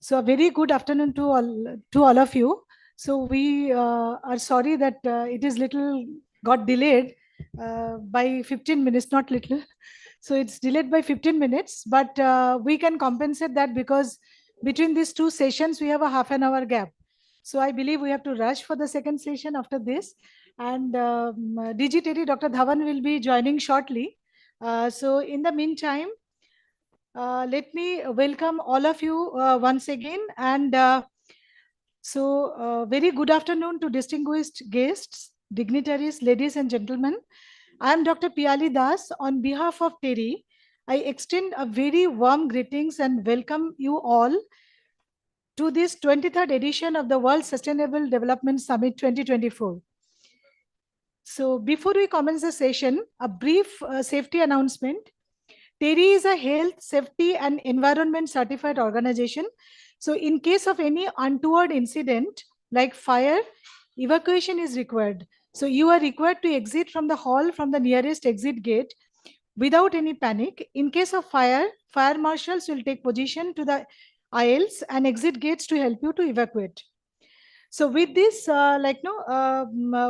So a very good afternoon to all of you. So we are sorry that it is little got delayed by 15 minutes, not little. So it's delayed by 15 minutes, but we can compensate that because between these two sessions we have a half an hour gap. So I believe we have to rush for the second session after this. And Digitary Dr. Dhawan will be joining shortly. So in the meantime, let me welcome all of you once again. And very good afternoon to distinguished guests, dignitaries, ladies and gentlemen. I am Dr. Piali Das. On behalf of TERI, I extend a very warm greetings and welcome you all to this 23rd edition of the World Sustainable Development Summit 2024. So before we commence the session, a brief safety announcement. TERI is a health, safety, and environment certified organization. So in case of any untoward incident like fire, evacuation is required. So you are required to exit from the hall from the nearest exit gate without any panic. In case of fire, fire marshals will take position to the aisles and exit gates to help you to evacuate. So with this,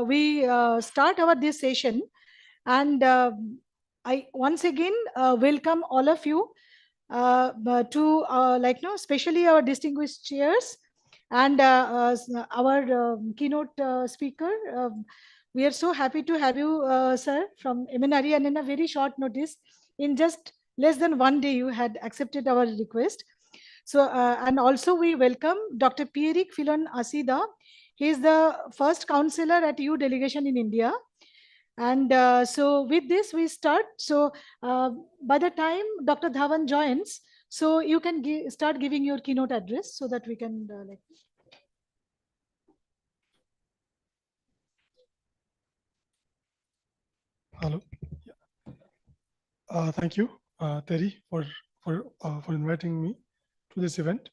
we start our this session, and I once again welcome all of you to especially our distinguished chairs and our keynote speaker. We are so happy to have you, sir, from MNRE, and in a very short notice, in just less than one day, you had accepted our request. So, and also we welcome Dr. Pierrick Filon Asida. He is the first counselor at EU delegation in India. And so with this, we start. So by the time Dr. Dhawan joins, so you can start giving your keynote address so that we can Hello. Thank you, TERI, for inviting me to this event.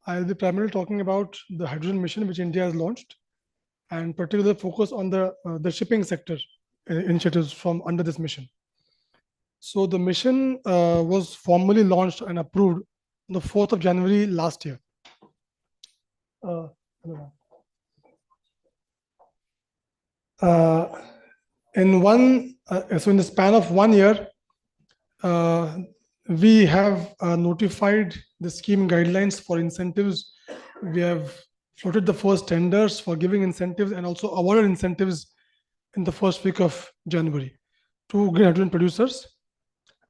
I'll be primarily talking about the hydrogen mission which India has launched, and particular focus on the shipping sector initiatives from under this mission. So the mission was formally launched and approved on the 4th of January last year. So in the span of 1 year, we have notified the scheme guidelines for incentives. We have floated the first tenders for giving incentives and also awarded incentives in the first week of January to green hydrogen producers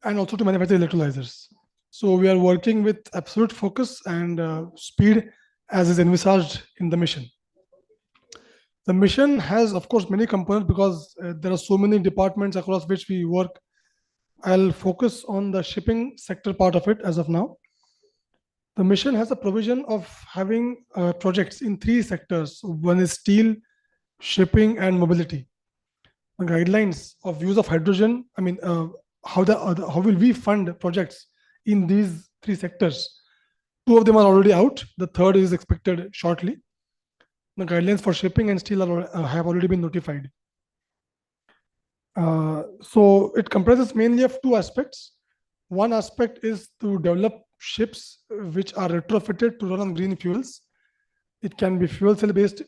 and also to manufacture electrolyzers. So we are working with absolute focus and speed as is envisaged in the mission. The mission has, of course, many components because there are so many departments across which we work. I'll focus on the shipping sector part of it as of now. The mission has a provision of having projects in 3 sectors. One is steel, shipping, and mobility. The guidelines of use of hydrogen, how will we fund projects in these 3 sectors? 2 of them are already out. The third is expected shortly. The guidelines for shipping and steel have already been notified. So it comprises mainly of 2 aspects. One aspect is to develop ships which are retrofitted to run on green fuels. It can be fuel cell based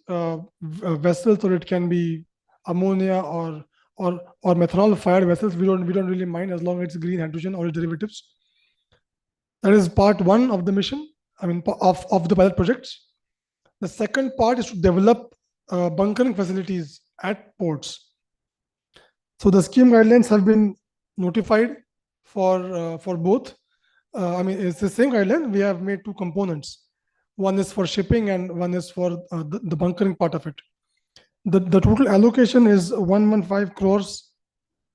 vessels, or it can be ammonia or methanol fired vessels. We don't really mind as long as it's green hydrogen or derivatives. That is part 1 of the mission. Of the pilot projects. The second part is to develop bunkering facilities at ports. So the scheme guidelines have been notified for both. It's the same guideline. We have made 2 components. One is for shipping and one is for the bunkering part of it. The total allocation is 115 crores,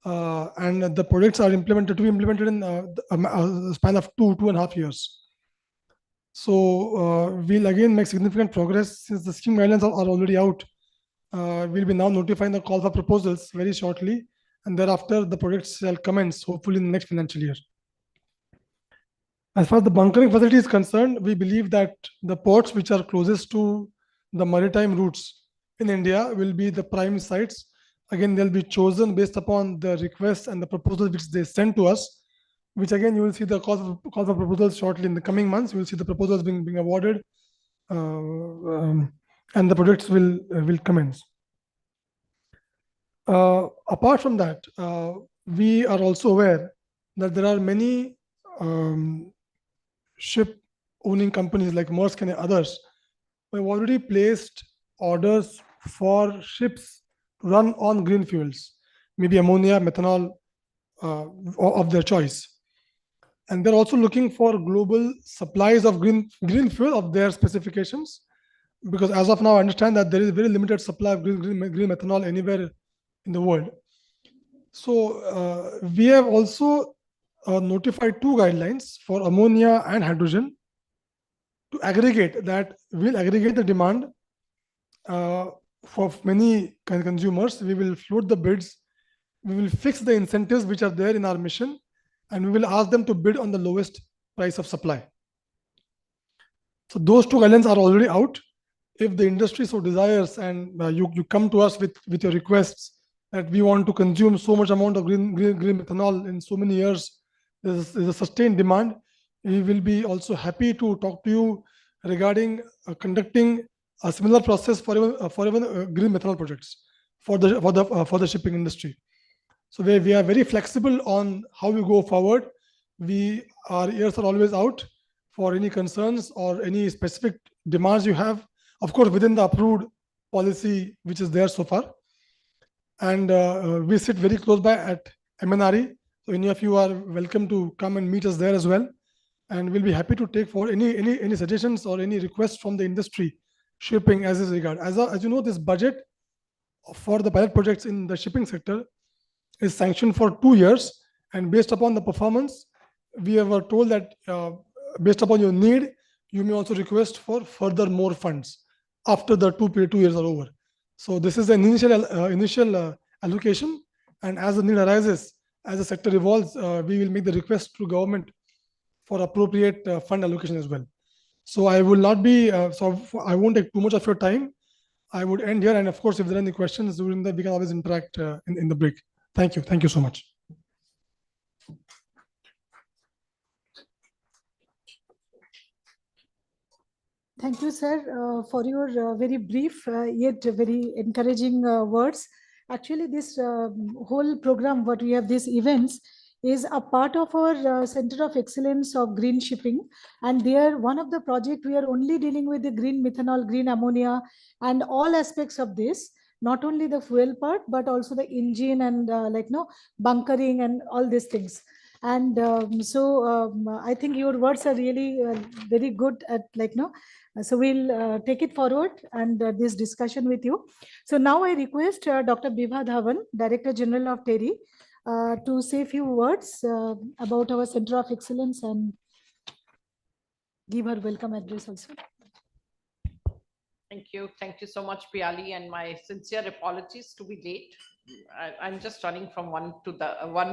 and the projects are to be implemented in a span of 2.5 years. So we'll again make significant progress since the scheme guidelines are already out. We'll be now notifying the call for proposals very shortly, and thereafter the projects shall commence hopefully in the next financial year. As far as the bunkering facility is concerned, we believe that the ports which are closest to the maritime routes in India will be the prime sites. Again, they'll be chosen based upon the requests and the proposals which they send to us. which again you will see the call for proposals shortly in the coming months. You will see the proposals being awarded, and the projects will commence. Apart from that, we are also aware that there are many ship owning companies like Maersk and others who have already placed orders for ships to run on green fuels, maybe ammonia, methanol, of their choice. And they're also looking for global supplies of green fuel of their specifications, because as of now, I understand that there is very limited supply of green methanol anywhere in the world. So we have also notified two guidelines for ammonia and hydrogen to aggregate that. We'll aggregate the demand for many consumers. We will float the bids. We will fix the incentives which are there in our mission, and we will ask them to bid on the lowest price of supply. So those two guidelines are already out. If the industry so desires, and you come to us with your requests that we want to consume so much amount of green methanol in so many years, there's a sustained demand. We will be also happy to talk to you regarding conducting a similar process for even green methanol projects for the shipping industry. So we are very flexible on how we go forward. Our ears are always out for any concerns or any specific demands you have, of course, within the approved policy which is there so far. And we sit very close by at MNRE. So any of you are welcome to come and meet us there as well. And we'll be happy to take forward any suggestions or any requests from the industry shipping as is regard. As you know, this budget for the pilot projects in the shipping sector is sanctioned for 2 years, and based upon the performance, we were told that based upon your need, you may also request for further more funds after the 2 years are over. So this is an initial allocation, and as the need arises, as the sector evolves, we will make the request to government for appropriate fund allocation as well. So I will not be, I won't take too much of your time. I would end here, and of course, if there are any questions during that, we can always interact in the break. Thank you. Thank you so much. Thank you, sir, for your very brief yet very encouraging words. Actually, this whole program, what we have, these events, is a part of our Center of Excellence of Green Shipping. And there, one of the project, we are only dealing with the green methanol, green ammonia, and all aspects of this, not only the fuel part, but also the engine and bunkering and all these things. And I think your words are really very good at so we'll take it forward and this discussion with you. So now I request Dr. Bibha Dhawan, Director General of TERI, to say a few words about our Center of Excellence and give her welcome address also. Thank you. Thank you so much, Piali, and my sincere apologies to be late. I'm just running from one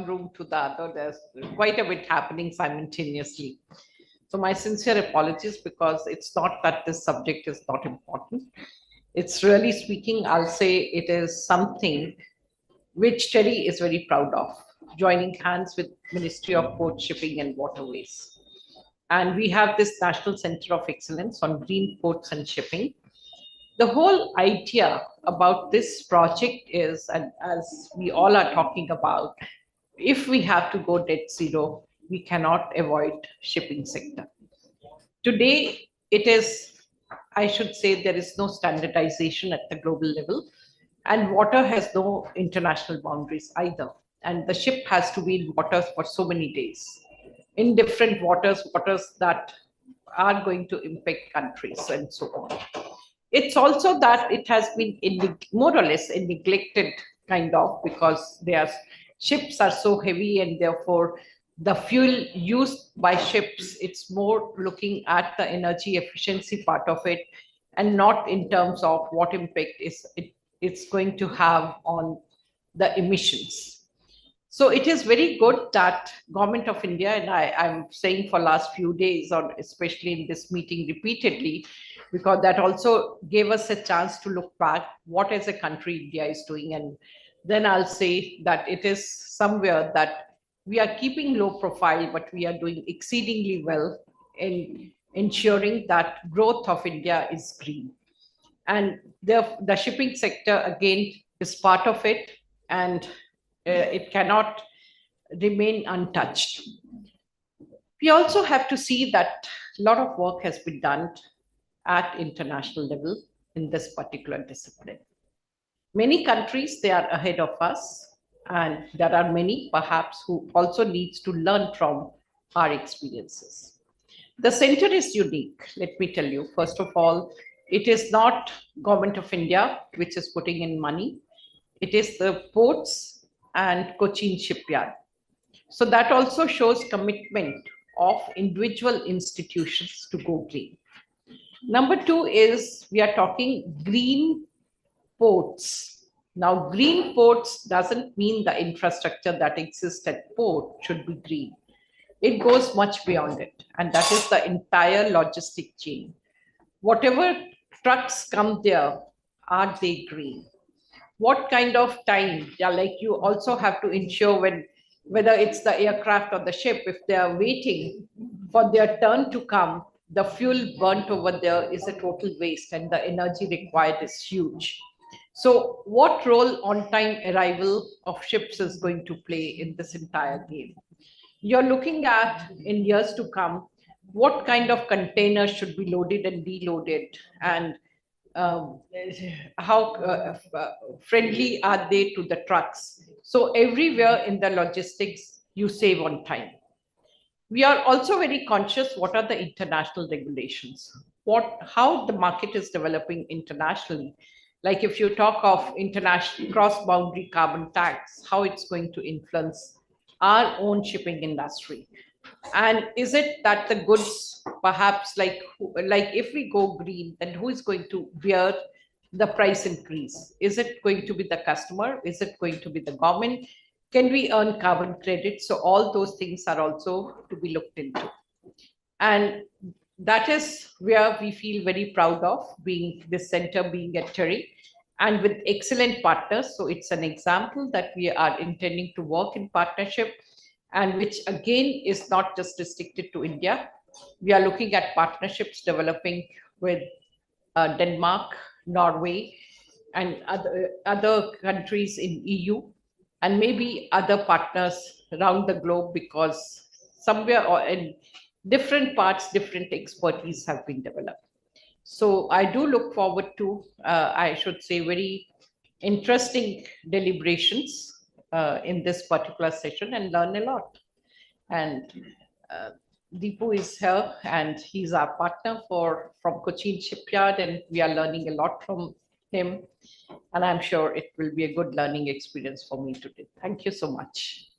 room to the other. There's quite a bit happening simultaneously. So my sincere apologies, because it's not that this subject is not important. It's really speaking, I'll say it is something which TERI is very proud of, joining hands with Ministry of Port, Shipping and Waterways. And we have this National Center of Excellence on Green Ports and Shipping. The whole idea about this project is, and as we all are talking about, if we have to go net zero, we cannot avoid shipping sector. Today, it is, I should say, there is no standardization at the global level, and water has no international boundaries either. And the ship has to be in waters for so many days, in different waters that are going to impact countries and so on. It's also that it has been more or less a neglected kind of, because their ships are so heavy, and therefore the fuel used by ships, it's more looking at the energy efficiency part of it, and not in terms of what impact it's going to have on the emissions. So it is very good that Government of India, and I'm saying for last few days, or especially in this meeting repeatedly, because that also gave us a chance to look back what as a country India is doing. And then I'll say that it is somewhere that we are keeping low profile, but we are doing exceedingly well in ensuring that growth of India is green. And the shipping sector, again, is part of it, and it cannot remain untouched. We also have to see that a lot of work has been done at international level in this particular discipline. Many countries, they are ahead of us, and there are many perhaps who also needs to learn from our experiences. The center is unique, let me tell you. First of all, it is not Government of India which is putting in money. It is the ports and Cochin shipyard. So that also shows commitment of individual institutions to go green. Number two is we are talking green ports. Now, green ports doesn't mean the infrastructure that exists at port should be green. It goes much beyond it, and that is the entire logistic chain. Whatever trucks come there, are they green? What kind of time? Yeah, like you also have to ensure whether it's the aircraft or the ship, if they are waiting for their turn to come, the fuel burnt over there is a total waste, and the energy required is huge. So what role on-time arrival of ships is going to play in this entire game? You're looking at, in years to come, what kind of containers should be loaded and deloaded, and um, how friendly are they to the trucks? So everywhere in the logistics, you save on time. We are also very conscious what are the international regulations, how the market is developing internationally. Like if you talk of international cross-boundary carbon tax, how it's going to influence our own shipping industry. And is it that the goods, perhaps like if we go green, then who is going to bear the price increase? Is it going to be the customer? Is it going to be the government? Can we earn carbon credits? So all those things are also to be looked into. And that is where we feel very proud of being this center, being at TERI, and with excellent partners. So it's an example that we are intending to work in partnership, and which again is not just restricted to India. We are looking at partnerships developing with Denmark, Norway, and other countries in EU, and maybe other partners around the globe, because somewhere or in different parts, different expertise have been developed. So I do look forward to, I should say, very interesting deliberations in this particular session, and learn a lot. And Deepu is here, and he's our partner from Cochin Shipyard, and we are learning a lot from him. And I'm sure it will be a good learning experience for me today. Thank you so much.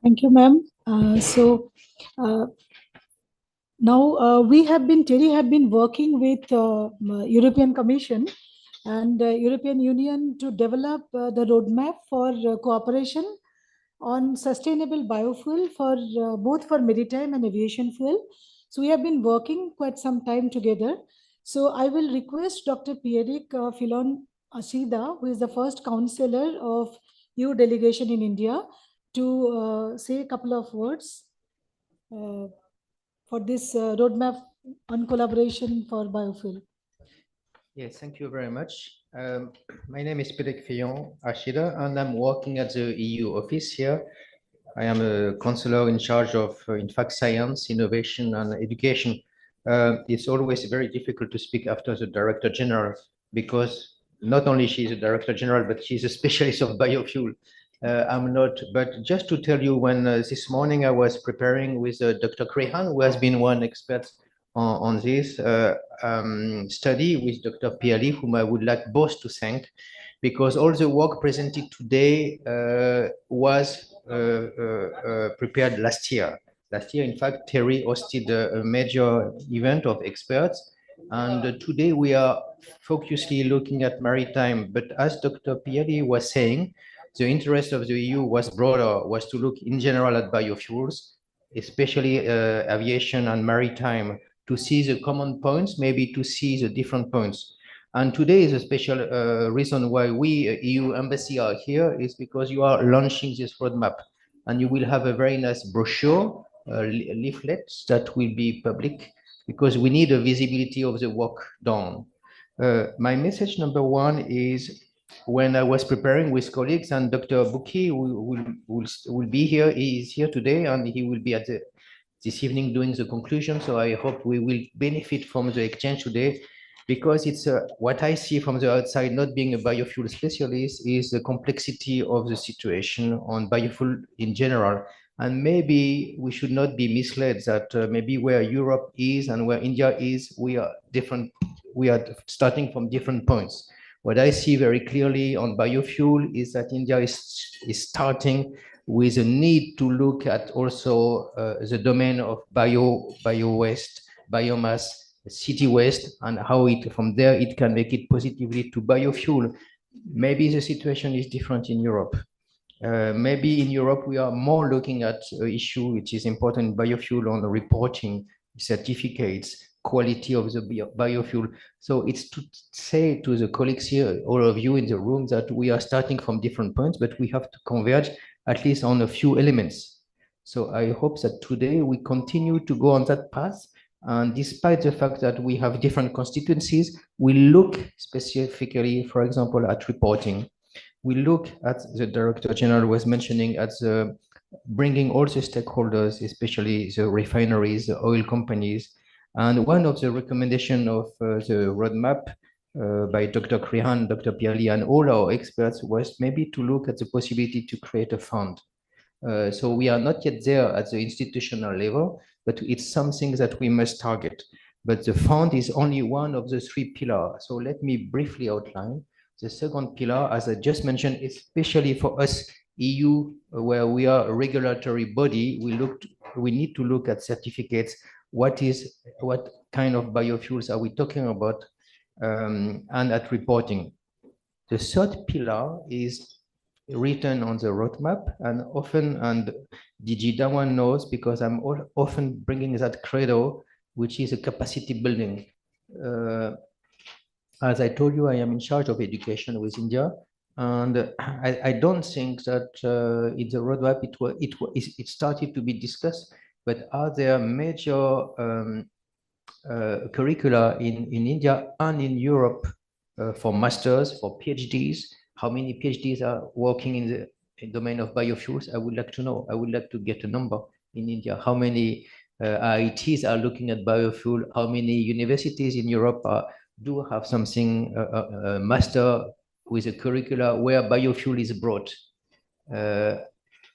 Thank you, ma'am. Now TERI have been working with European Commission and European Union to develop the roadmap for cooperation on sustainable biofuel for both for maritime and aviation fuel. So we have been working quite some time together. So I will request Dr. Pierrick Filon Asida, who is the first counselor of EU delegation in India, to say a couple of words for this roadmap on collaboration for biofuel. Yes, thank you very much. My name is Pierrick Filon Ashida, and I'm working at the EU office here. I am a counselor in charge of, in fact, science, innovation, and education. It's always very difficult to speak after the Director General, because not only she's a Director General, but she's a specialist of biofuel. I'm not, but just to tell you, when this morning I was preparing with Dr. Krehan, who has been one expert on this study with Dr. Piali, whom I would like both to thank, because all the work presented today was prepared last year. Last year, in fact, TERI hosted a major event of experts, and today we are focusedly looking at maritime. But as Dr. Piali was saying, the interest of the EU was broader, was to look in general at biofuels, especially aviation and maritime, to see the common points, maybe to see the different points. And today is a special reason why we, EU Embassy, are here is because you are launching this roadmap. And you will have a very nice brochure, leaflets that will be public, because we need a visibility of the work done. My message number one is, when I was preparing with colleagues, and Dr. Buki will be here, he is here today, and he will be at this evening doing the conclusion. So I hope we will benefit from the exchange today, because it's what I see from the outside, not being a biofuel specialist, is the complexity of the situation on biofuel in general. And maybe we should not be misled that maybe where Europe is and where India is, we are different. We are starting from different points. What I see very clearly on biofuel is that India is starting with a need to look at also the domain of bio waste, biomass, city waste, and how it from there it can make it positively to biofuel. Maybe the situation is different in Europe. Maybe in Europe we are more looking at an issue which is important, biofuel, on the reporting, certificates, quality of the biofuel. So it's to say to the colleagues here, all of you in the room, that we are starting from different points, but we have to converge at least on a few elements. So I hope that today we continue to go on that path. And despite the fact that we have different constituencies, we look specifically, for example, at reporting. We look at, the Director General was mentioning, at the bringing all the stakeholders, especially the refineries, the oil companies. And one of the recommendations of the roadmap by Dr. Krihan, Dr. Piali, and all our experts was maybe to look at the possibility to create a fund. So we are not yet there at the institutional level, but it's something that we must target. But the fund is only one of the three pillars. So let me briefly outline. The second pillar, as I just mentioned, especially for us, EU, where we are a regulatory body, we need to look at certificates. What kind of biofuels are we talking about? And at reporting. The third pillar is written on the roadmap, and often, and DG Dawan knows, because I'm often bringing that credo, which is a capacity building. As I told you, I am in charge of education with India, and I don't think that in the roadmap it started to be discussed. But are there major curricula in India and in Europe for masters, for PhDs? How many PhDs are working in the domain of biofuels? I would like to know. I would like to get a number in India. How many IITs are looking at biofuel? How many universities in Europe do have something, a master with a curricula where biofuel is brought?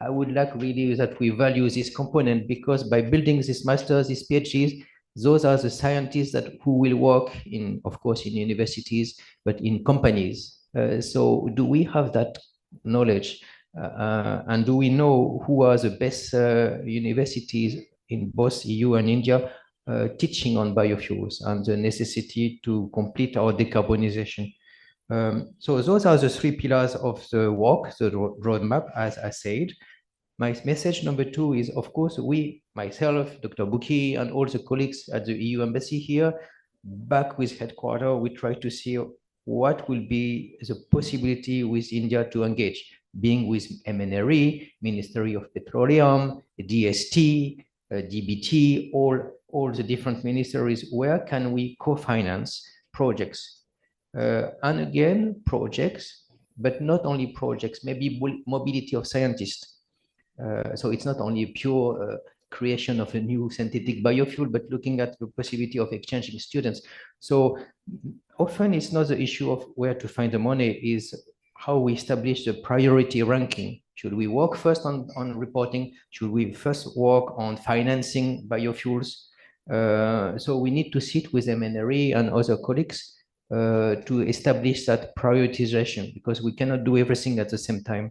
I would like really that we value this component, because by building these masters, these PhDs, those are the scientists who will work in, of course, in universities, but in companies. So do we have that knowledge? And do we know who are the best universities in both EU and India teaching on biofuels and the necessity to complete our decarbonization? So those are the three pillars of the work, the roadmap, as I said. My message number two is, of course, myself, Dr. Buki, and all the colleagues at the EU Embassy here, back with headquarters, we try to see what will be the possibility with India to engage, being with MNRE, Ministry of Petroleum, DST, DBT, all the different ministries. Where can we co-finance projects? And again, projects, but not only projects, maybe mobility of scientists. So it's not only a pure creation of a new synthetic biofuel, but looking at the possibility of exchanging students. So often it's not the issue of where to find the money, is how we establish the priority ranking. Should we work first on reporting? Should we first work on financing biofuels? So we need to sit with MNRE and other colleagues to establish that prioritization, because we cannot do everything at the same time.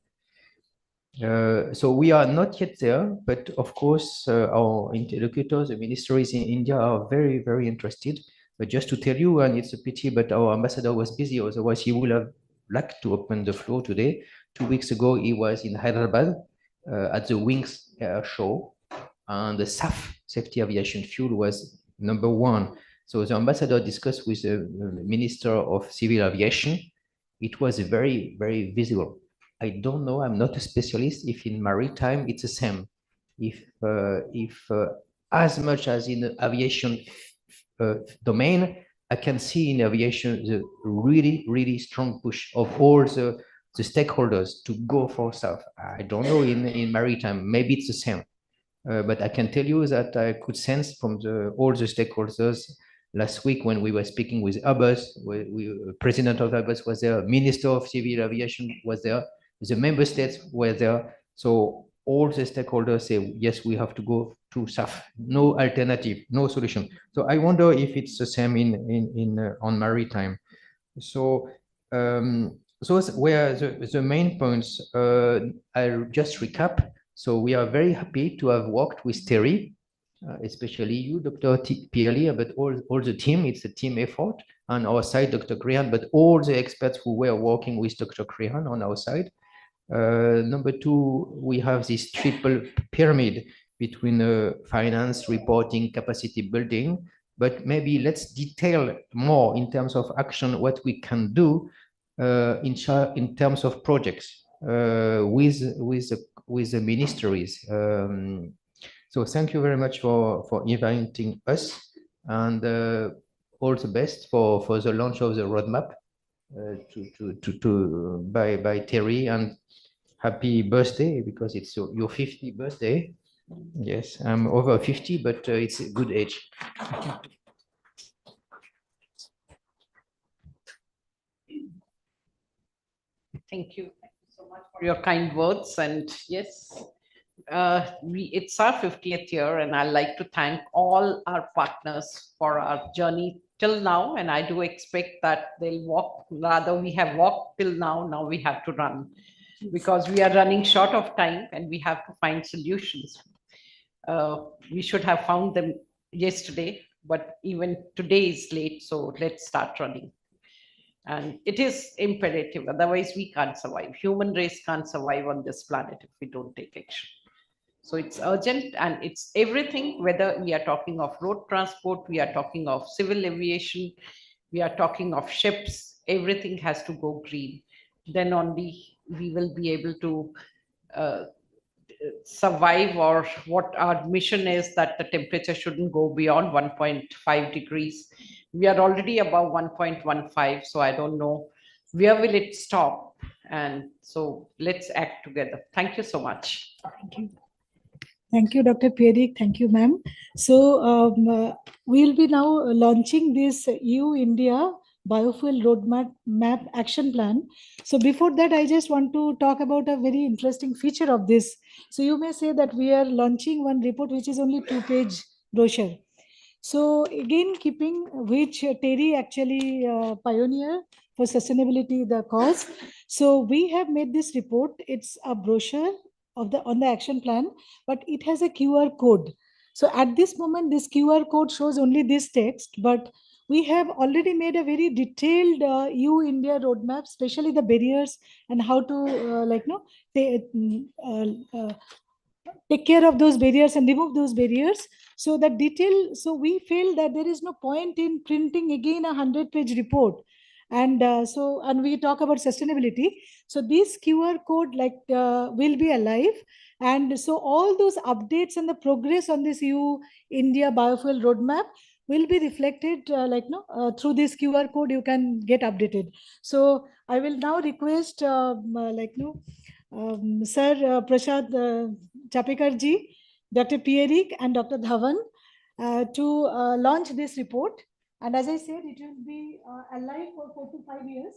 So we are not yet there, but of course, our interlocutors, the ministries in India, are very, very interested. But just to tell you, and it's a pity, but our ambassador was busy, otherwise he would have liked to open the floor today. 2 weeks ago, he was in Hyderabad at the Wings Air Show, and the SAF, Safety Aviation Fuel, was #1 So the ambassador discussed with the Minister of Civil Aviation. It was very, very visible. I don't know, I'm not a specialist, if in maritime it's the same. If as much as in the aviation domain, I can see in aviation the really, really strong push of all the stakeholders to go for stuff. I don't know in maritime, maybe it's the same. But I can tell you that I could sense from all the stakeholders last week when we were speaking with Airbus, President of Airbus was there, Minister of Civil Aviation was there, the member states were there. So all the stakeholders say, yes, we have to go to SAF, no alternative, no solution. So I wonder if it's the same on maritime. So those were the main points. I'll just recap. So we are very happy to have worked with TERI, especially you, Dr. Pierre, but all the team. It's a team effort. On our side, Dr. Crehan, but all the experts who were working with Dr. Crehan on our side. Number two, we have this triple pyramid between finance, reporting, capacity building. But maybe let's detail more in terms of action what we can do in terms of projects with the ministries. So thank you very much for inviting us, and all the best for the launch of the roadmap by TERI, and happy birthday because it's your 50th birthday. Yes, I'm over 50, but it's a good age. Thank you. Thank you so much for your kind words. And yes, it's our 50th year, and I'd like to thank all our partners for our journey till now. And I do expect that they'll walk, rather, we have walked till now we have to run, because we are running short of time and we have to find solutions. We should have found them yesterday, but even today is late, so let's start running. And it is imperative, otherwise we can't survive. Human race can't survive on this planet if we don't take action. So it's urgent, and it's everything, whether we are talking of road transport, we are talking of civil aviation, we are talking of ships, everything has to go green. Then only we will be able to survive, or what our mission is, that the temperature shouldn't go beyond 1.5 degrees. We are already above 1.15, so I don't know where will it stop. And so let's act together. Thank you so much. Thank you. Thank you, Dr. Pierik. Thank you, ma'am. So we'll be now launching this EU-India Biofuel Roadmap Action Plan. So before that, I just want to talk about a very interesting feature of this. So you may say that we are launching one report which is only 2-page brochure. So again, keeping which TERI actually pioneer for sustainability, the cause. So we have made this report. It's a brochure of on the action plan, but it has a QR code. So at this moment, this QR code shows only this text, but we have already made a very detailed EU-India roadmap, especially the barriers and how to take care of those barriers and remove those barriers. So that detail, so we feel that there is no point in printing again a 100-page report. And and we talk about sustainability. So this QR code will be alive. And so all those updates and the progress on this EU India biofuel roadmap will be reflected through this QR code. You can get updated. So I will now request Sir Prashad Chapekarji, Dr. Pierik, and Dr. Dhawan to launch this report. And as I said, it will be alive for 4 to 5 years.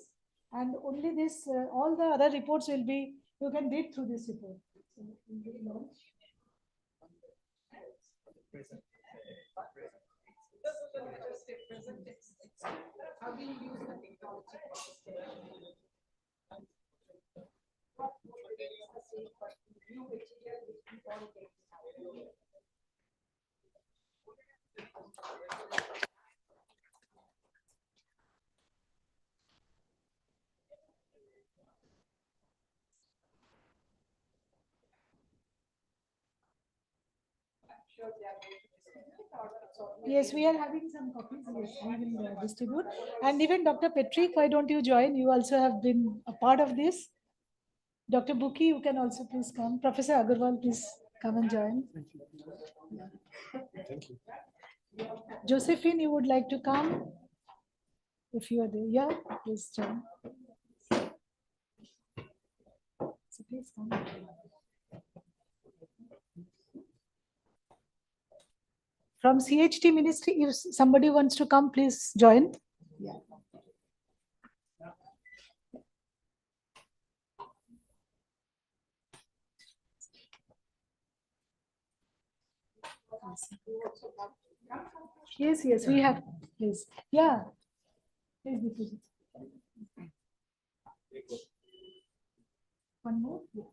And only this, all the other reports will be, you can read through this report. So it will launch. How do you use the technology? Sure, they are going to discuss it, or Yes, we are having some copies. Yes, we will distribute. And even Dr. Patrick, why don't you join? You also have been a part of this. Dr. Buki, you can also please come. Professor Agarwal, please come and join. Thank you. Josephine, you would like to come? If you are there, yeah, please join. So please come. From CHT Ministry, if somebody wants to come, please join. Yeah. Yes, yes, we have. Please, yeah. Please be present. One more. Yeah.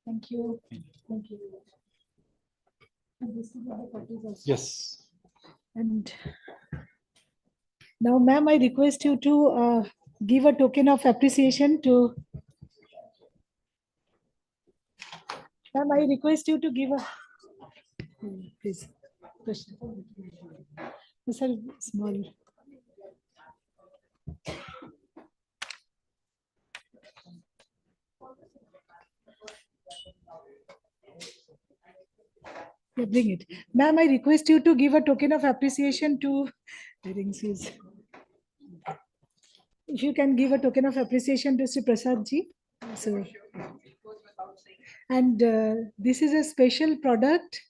Thank you. Thank you. And this is the copies also. Yes. And now, ma'am, I request you to give a token of appreciation to. Ma'am, I request you to give a. Please. These are small. Yeah, bring it. Ma'am, I request you to give a token of appreciation to. If you can give a token of appreciation to Sri Prasad ji. So, and this is a special product,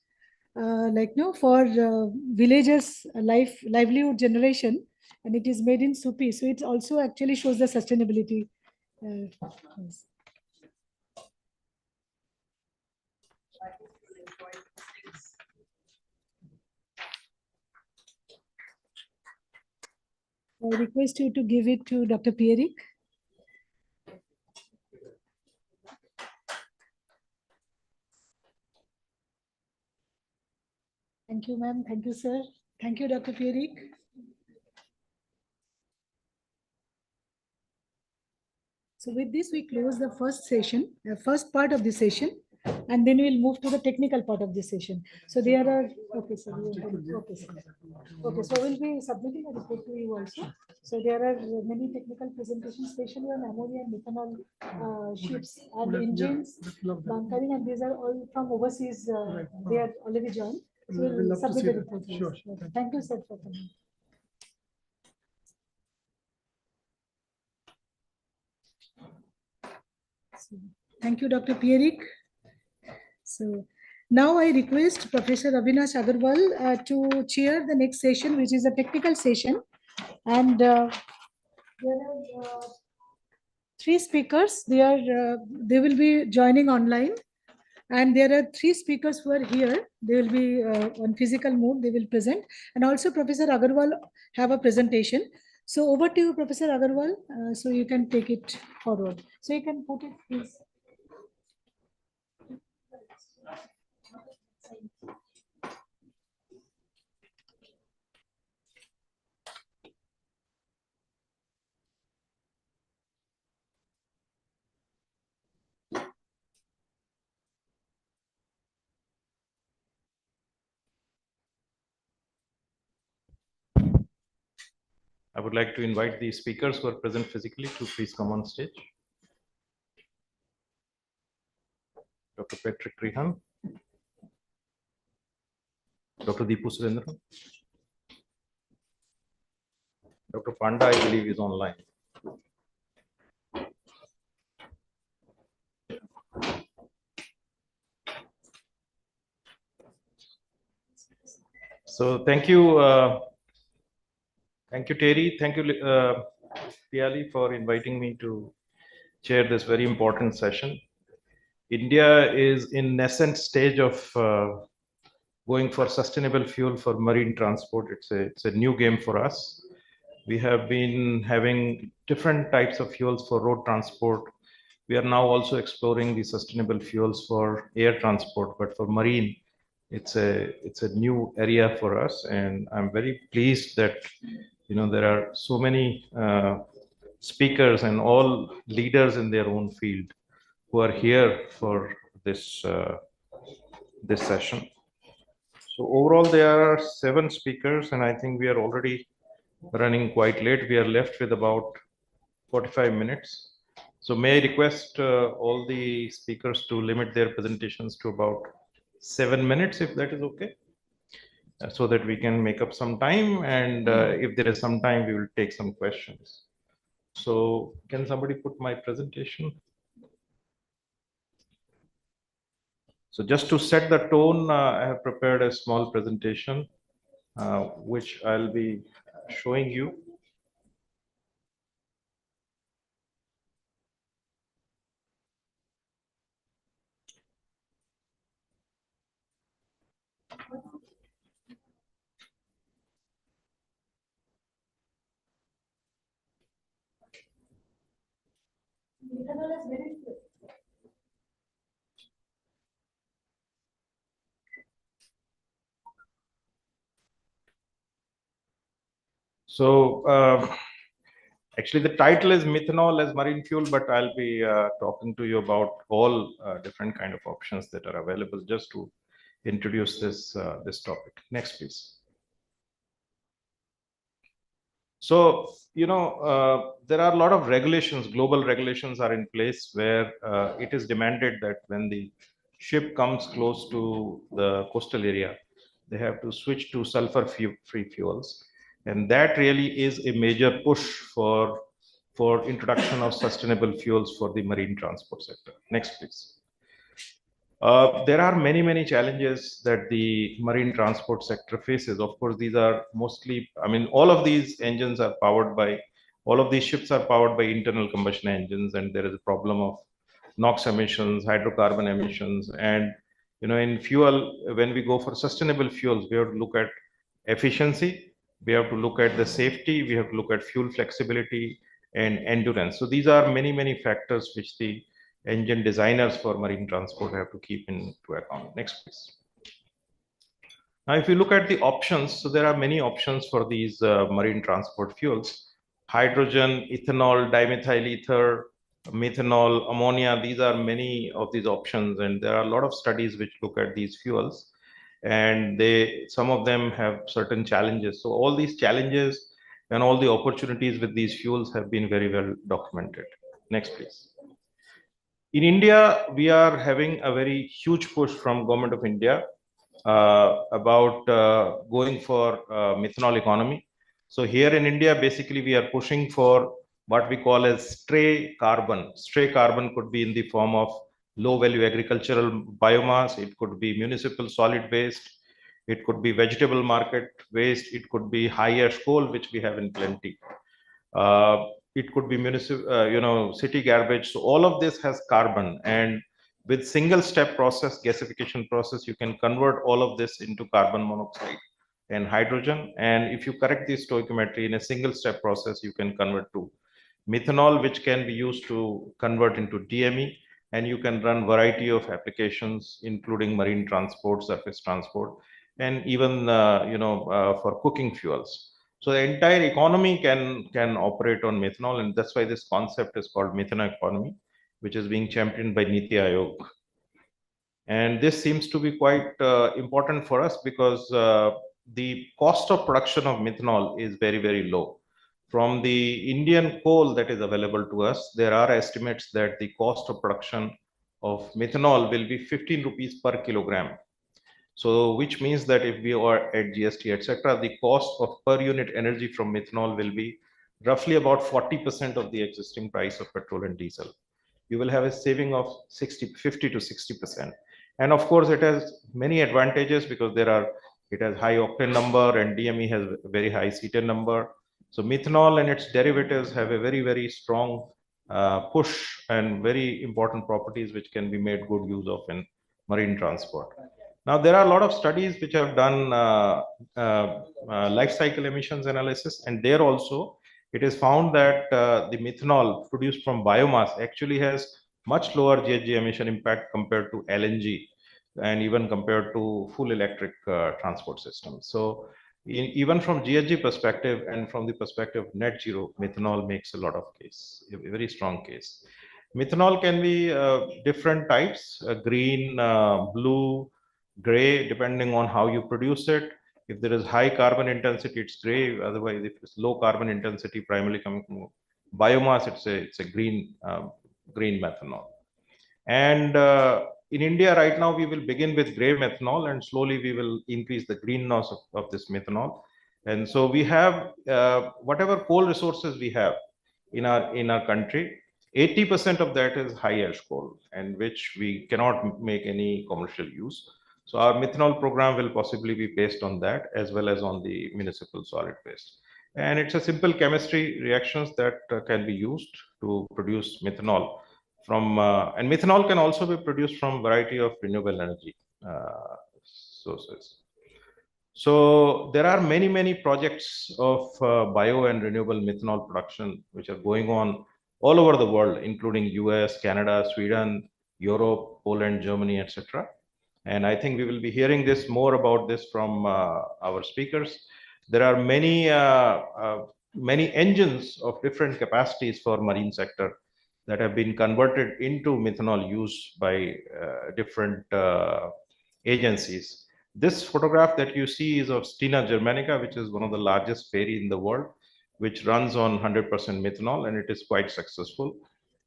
like no, for villages livelihood generation, and it is made in Supi. So it also actually shows the sustainability. Yes. I request you to give it to Dr. Pierik. Thank you, ma'am. Thank you, sir. Thank you, Dr. Pierik. So with this, we close the first session, the first part of the session, and then we'll move to the technical part of the session. So there are, okay, sir. Okay, sir. Okay, so we'll be submitting a report to you also. So there are many technical presentations, especially on ammonia and methanol ships and engines, bunkering, and these are all from overseas. They are already joined. So we'll submit the report. Sure. Thank you, sir, for coming. So, thank you, Dr. Pierik. So now I request Professor Avinash Agarwal to chair the next session, which is a technical session. And there are three speakers. They will be joining online. And there are three speakers who are here. They will be on physical mode. They will present. And also Professor Agarwal have a presentation. So over to you, Professor Agarwal. So you can take it forward. So you can put it, please. I would like to invite the speakers who are present physically to please come on stage. Dr. Patrick Rehan, Dr. Deepu Surendran, Dr. Panda, I believe, is online. So thank you, TERI. Thank you, Piali, for inviting me to chair this very important session. India is in nascent stage of going for sustainable fuel for marine transport. It's a new game for us. We have been having different types of fuels for road transport. We are now also exploring the sustainable fuels for air transport, but for marine, it's a new area for us, and I'm very pleased that there are so many speakers and all leaders in their own field who are here for this this session. So overall, there are 7 speakers, and I think we are already running quite late. We are left with about 45 minutes. So may I request all the speakers to limit their presentations to about 7 minutes, if that is okay, so that we can make up some time. And if there is some time, we will take some questions. So can somebody put my presentation? So just to set the tone, I have prepared a small presentation, which I'll be showing you. So actually, the title is methanol as marine fuel, but I'll be talking to you about all different kind of options that are available, just to introduce this this topic. Next, please. So there are a lot of regulations. Global regulations are in place where it is demanded that when the ship comes close to the coastal area, they have to switch to sulfur-free fuels, and that really is a major push for introduction of sustainable fuels for the marine transport sector. Next, please. There are many challenges that the marine transport sector faces. Of course, these are mostly, I mean, all of these engines are powered by, all of these ships are powered by internal combustion engines, and there is a problem of NOx emissions, hydrocarbon emissions, and in fuel, when we go for sustainable fuels, we have to look at efficiency, we have to look at the safety, we have to look at fuel flexibility and endurance. So these are many factors which the engine designers for marine transport have to keep into account. Next, please. Now, if you look at the options, so there are many options for these marine transport fuels: hydrogen, ethanol, dimethyl ether, methanol, ammonia. These are many of these options, and there are a lot of studies which look at these fuels, and some of them have certain challenges. So all these challenges and all the opportunities with these fuels have been very well documented. Next, please. In India, we are having a very huge push from Government of India about going for methanol economy. So here in India, basically, we are pushing for what we call as stray carbon. Stray carbon could be in the form of low value agricultural biomass. It could be municipal solid waste. It could be vegetable market waste. It could be high ash coal, which we have in plenty. It could be municipal, city garbage. So all of this has carbon, and with single step process, gasification process, you can convert all of this into carbon monoxide and hydrogen. And if you correct the stoichiometry in a single step process, you can convert to methanol, which can be used to convert into DME, and you can run variety of applications, including marine transport, surface transport, and even for cooking fuels. So the entire economy can operate on methanol, and that's why this concept is called methanol economy, which is being championed by Niti Aayog. And this seems to be quite important for us because the cost of production of methanol is very low. From the Indian coal that is available to us, there are estimates that the cost of production of methanol will be 15 rupees per kilogram. So which means that if we are at GST, etc., the cost of per unit energy from methanol will be roughly about 40% of the existing price of petrol and diesel. You will have a saving of 50 to 60%. And of course, it has many advantages because it has high octane number, and DME has very high cetane number. So methanol and its derivatives have a very strong push and very important properties which can be made good use of in marine transport. Now, there are a lot of studies which have done life cycle emissions analysis, and there also it is found that the methanol produced from biomass actually has much lower GHG emission impact compared to LNG. and even compared to full electric transport systems. So even from GHG perspective and from the perspective of net zero, methanol makes a lot of case, a very strong case. Methanol can be different types, green, blue, gray, depending on how you produce it. If there is high carbon intensity, it's gray. Otherwise, if it's low carbon intensity, primarily coming from biomass, it's a green green methanol. And in India right now, we will begin with gray methanol, and slowly we will increase the greenness of this methanol. And so we have whatever coal resources we have in our country, 80% of that is high ash coal, and which we cannot make any commercial use. So our methanol program will possibly be based on that, as well as on the municipal solid waste. And it's a simple chemistry reactions that can be used to produce methanol from, and methanol can also be produced from variety of renewable energy sources. So there are many projects of bio and renewable methanol production which are going on all over the world, including US, Canada, Sweden, Europe, Poland, Germany, etc. And I think we will be hearing this more about this from our speakers. There are many engines of different capacities for marine sector that have been converted into methanol use by different agencies. This photograph that you see is of Stena Germanica, which is one of the largest ferry in the world, which runs on 100% methanol, and it is quite successful.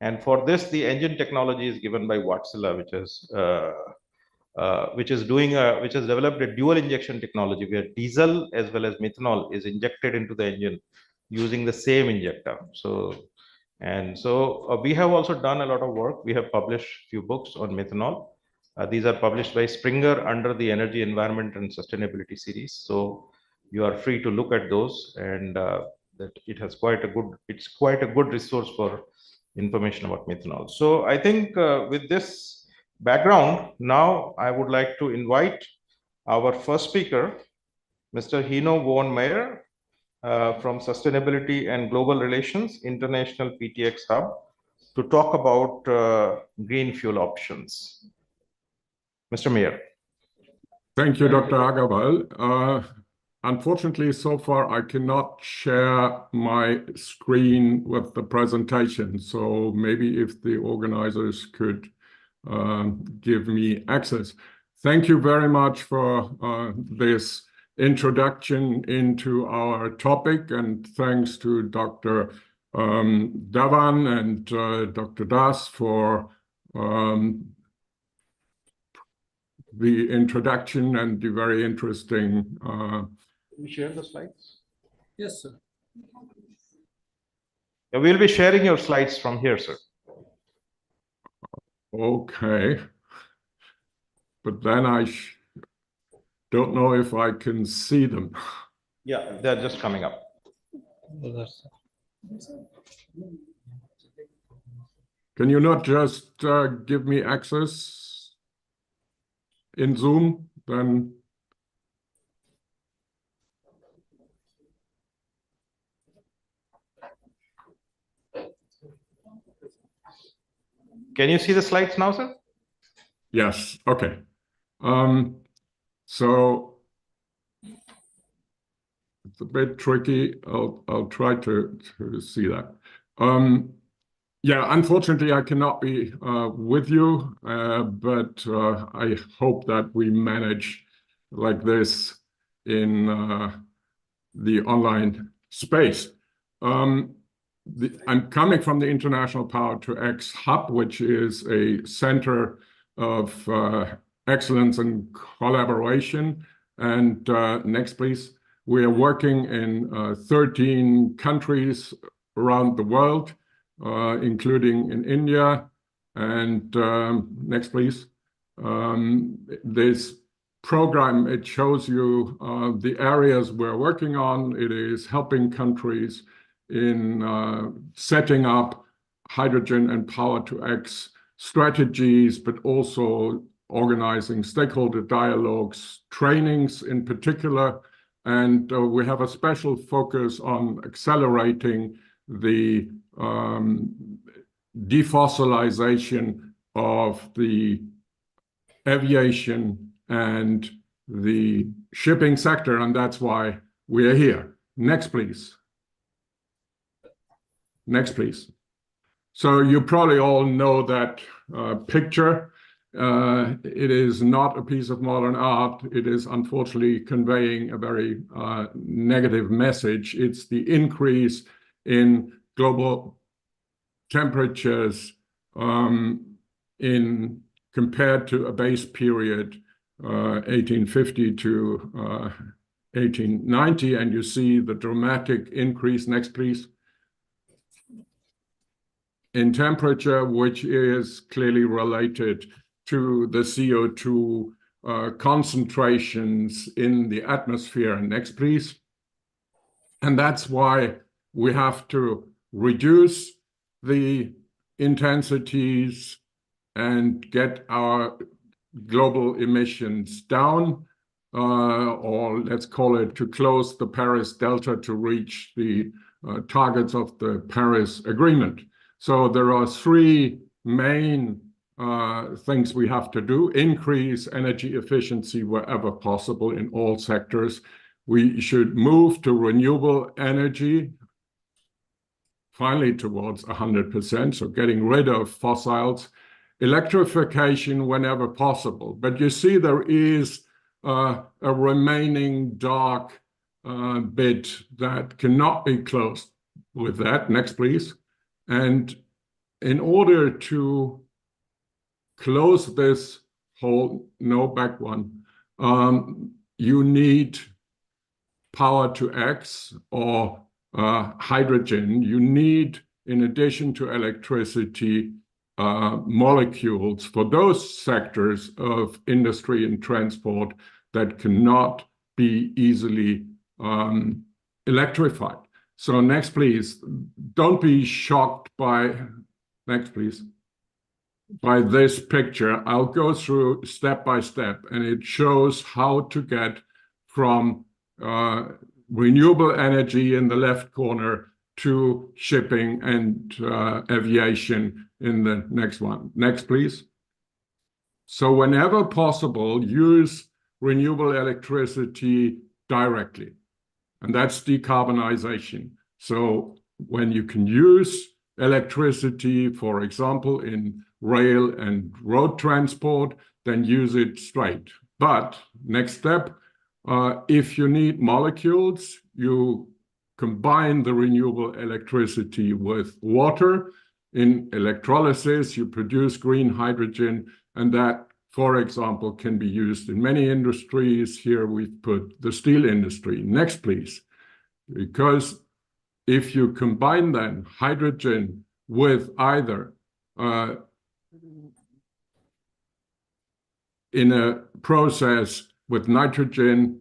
And for this, the engine technology is given by Wärtsilä, which has developed a dual injection technology where diesel as well as methanol is injected into the engine using the same injector. So we have also done a lot of work. We have published a few books on methanol. These are published by Springer under the Energy, Environment and Sustainability series. So you are free to look at those, and that it's quite a good resource for information about methanol. So I think with this background, now I would like to invite our first speaker, Mr. Hino von Meyer, from Sustainability and Global Relations, International PTX Hub, to talk about green fuel options. Mr. Meyer. Thank you, Dr. Agarwal. Unfortunately, so far, I cannot share my screen with the presentation. So maybe if the organizers could give me access. Thank you very much for this introduction into our topic, and thanks to Dr. Dhawan and Dr. Das for the introduction and the very interesting. Can you share the slides? Yes, sir. Yeah, we'll be sharing your slides from here, sir. Okay. But then I don't know if I can see them. Yeah, they're just coming up. Can you not just give me access in Zoom? Then can you see the slides now, sir? yes. Okay. So it's a bit tricky. I'll try to see that. Yeah, unfortunately, I cannot be with you, but I hope that we manage like this in the online space. I'm coming from the International Power to X Hub, which is a center of excellence and collaboration. And next, please. We are working in 13 countries around the world, including in India. And next, please. This program, it shows you the areas we're working on. It is helping countries in setting up hydrogen and power to X strategies, but also organizing stakeholder dialogues, trainings in particular. And we have a special focus on accelerating the defossilization of the aviation and the shipping sector, and that's why we are here. Next, please. Next, please. So you probably all know that picture. It is not a piece of modern art. It is unfortunately conveying a very negative message. It's the increase in global temperatures in compared to a base period 1850 to 1890, and you see the dramatic increase. Next, please. In temperature, which is clearly related to the CO2 concentrations in the atmosphere. Next, please. And that's why we have to reduce the intensities and get our global emissions down, or let's call it to close the Paris Delta to reach the targets of the Paris Agreement. So there are three main things we have to do: increase energy efficiency wherever possible in all sectors. We should move to renewable energy, finally towards 100%, so getting rid of fossils. Electrification whenever possible. But you see there is a remaining dark bit that cannot be closed with that. Next, please. And in order to close this hole, no, back one, you need power to X or hydrogen. You need, in addition to electricity, molecules for those sectors of industry and transport that cannot be easily electrified. So next, please. Don't be shocked by, next, please, by this picture. I'll go through step by step, and it shows how to get from renewable energy in the left corner to shipping and aviation in the next one. Next, please. So whenever possible, use renewable electricity directly. And that's decarbonization. So when you can use electricity, for example, in rail and road transport, then use it straight. But next step, if you need molecules, you combine the renewable electricity with water. In electrolysis, you produce green hydrogen, and that, for example, can be used in many industries. Here we've put the steel industry. Next, please. Because if you combine then hydrogen with either in a process with nitrogen,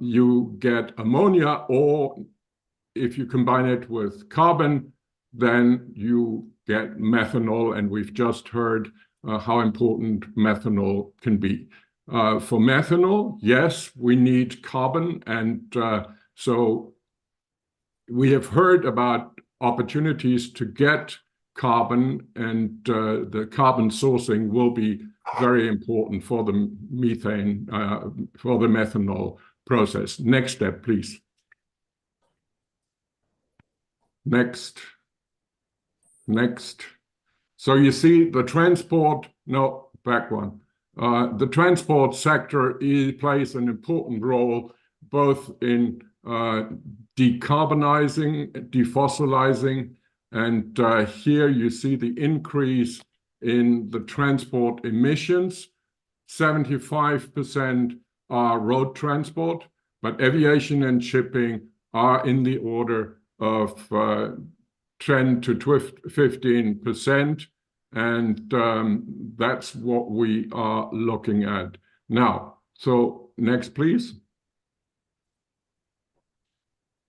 you get ammonia, or if you combine it with carbon, then you get methanol, and we've just heard how important methanol can be. For methanol, yes, we need carbon, and so we have heard about opportunities to get carbon, and the carbon sourcing will be very important for the methane, for the methanol process. Next step, please. Next. Next. So you see the transport, no, back one. The transport sector plays an important role both in decarbonizing, defossilizing, and here you see the increase in the transport emissions. 75% are road transport, but aviation and shipping are in the order of 10 to 15%, and that's what we are looking at now. So next, please.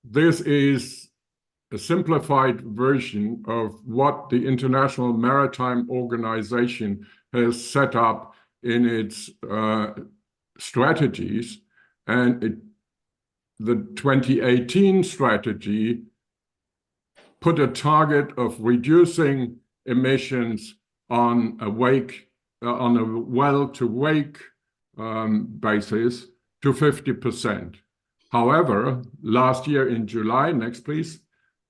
This is a simplified version of what the International Maritime Organization has set up in its strategies, and the 2018 strategy put a target of reducing emissions on a wake on a well-to-wake basis to 50%. However, last year in July, next please,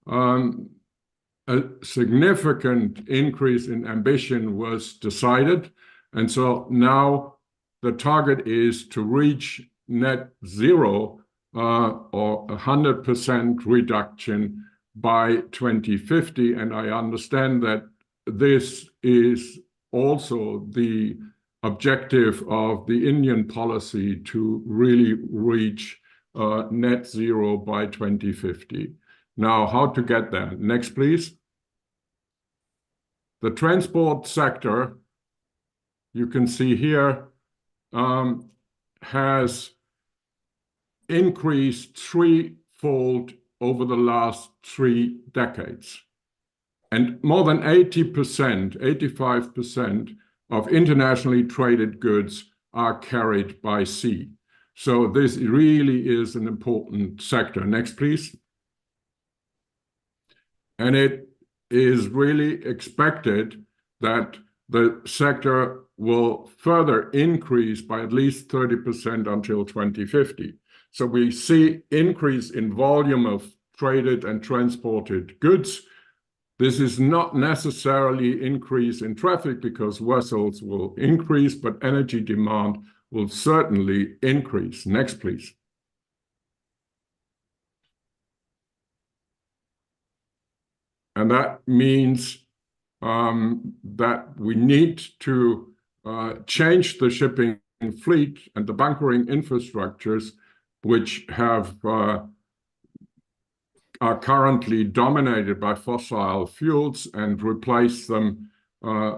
a significant increase in ambition was decided. And so now the target is to reach net zero or 100% reduction by 2050. And I understand that this is also the objective of the Indian policy to really reach net zero by 2050. Now, how to get there? Next, please. The transport sector, you can see here, has increased threefold over the last 3 decades. And more than 80%, 85% of internationally traded goods are carried by sea. So this really is an important sector. Next, please. And it is really expected that the sector will further increase by at least 30% until 2050. So we see increase in volume of traded and transported goods. This is not necessarily increase in traffic because vessels will increase, but energy demand will certainly increase. Next, please. And that means that we need to change the shipping fleet and the bunkering infrastructures, which are currently dominated by fossil fuels, and replace them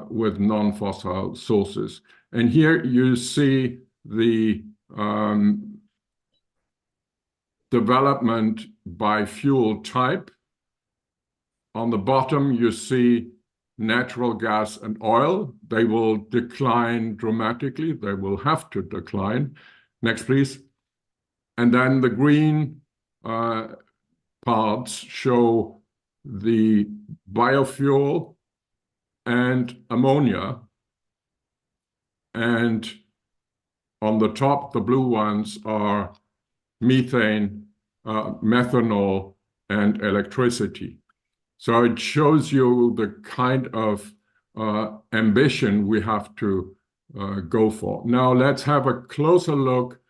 with non-fossil sources. And here you see the development by fuel type. On the bottom, you see natural gas and oil. They will decline dramatically. They will have to decline. Next, please. And then the green parts show the biofuel and ammonia. And on the top, the blue ones are methane, methanol, and electricity. So it shows you the kind of ambition we have to go for. Now let's have a closer look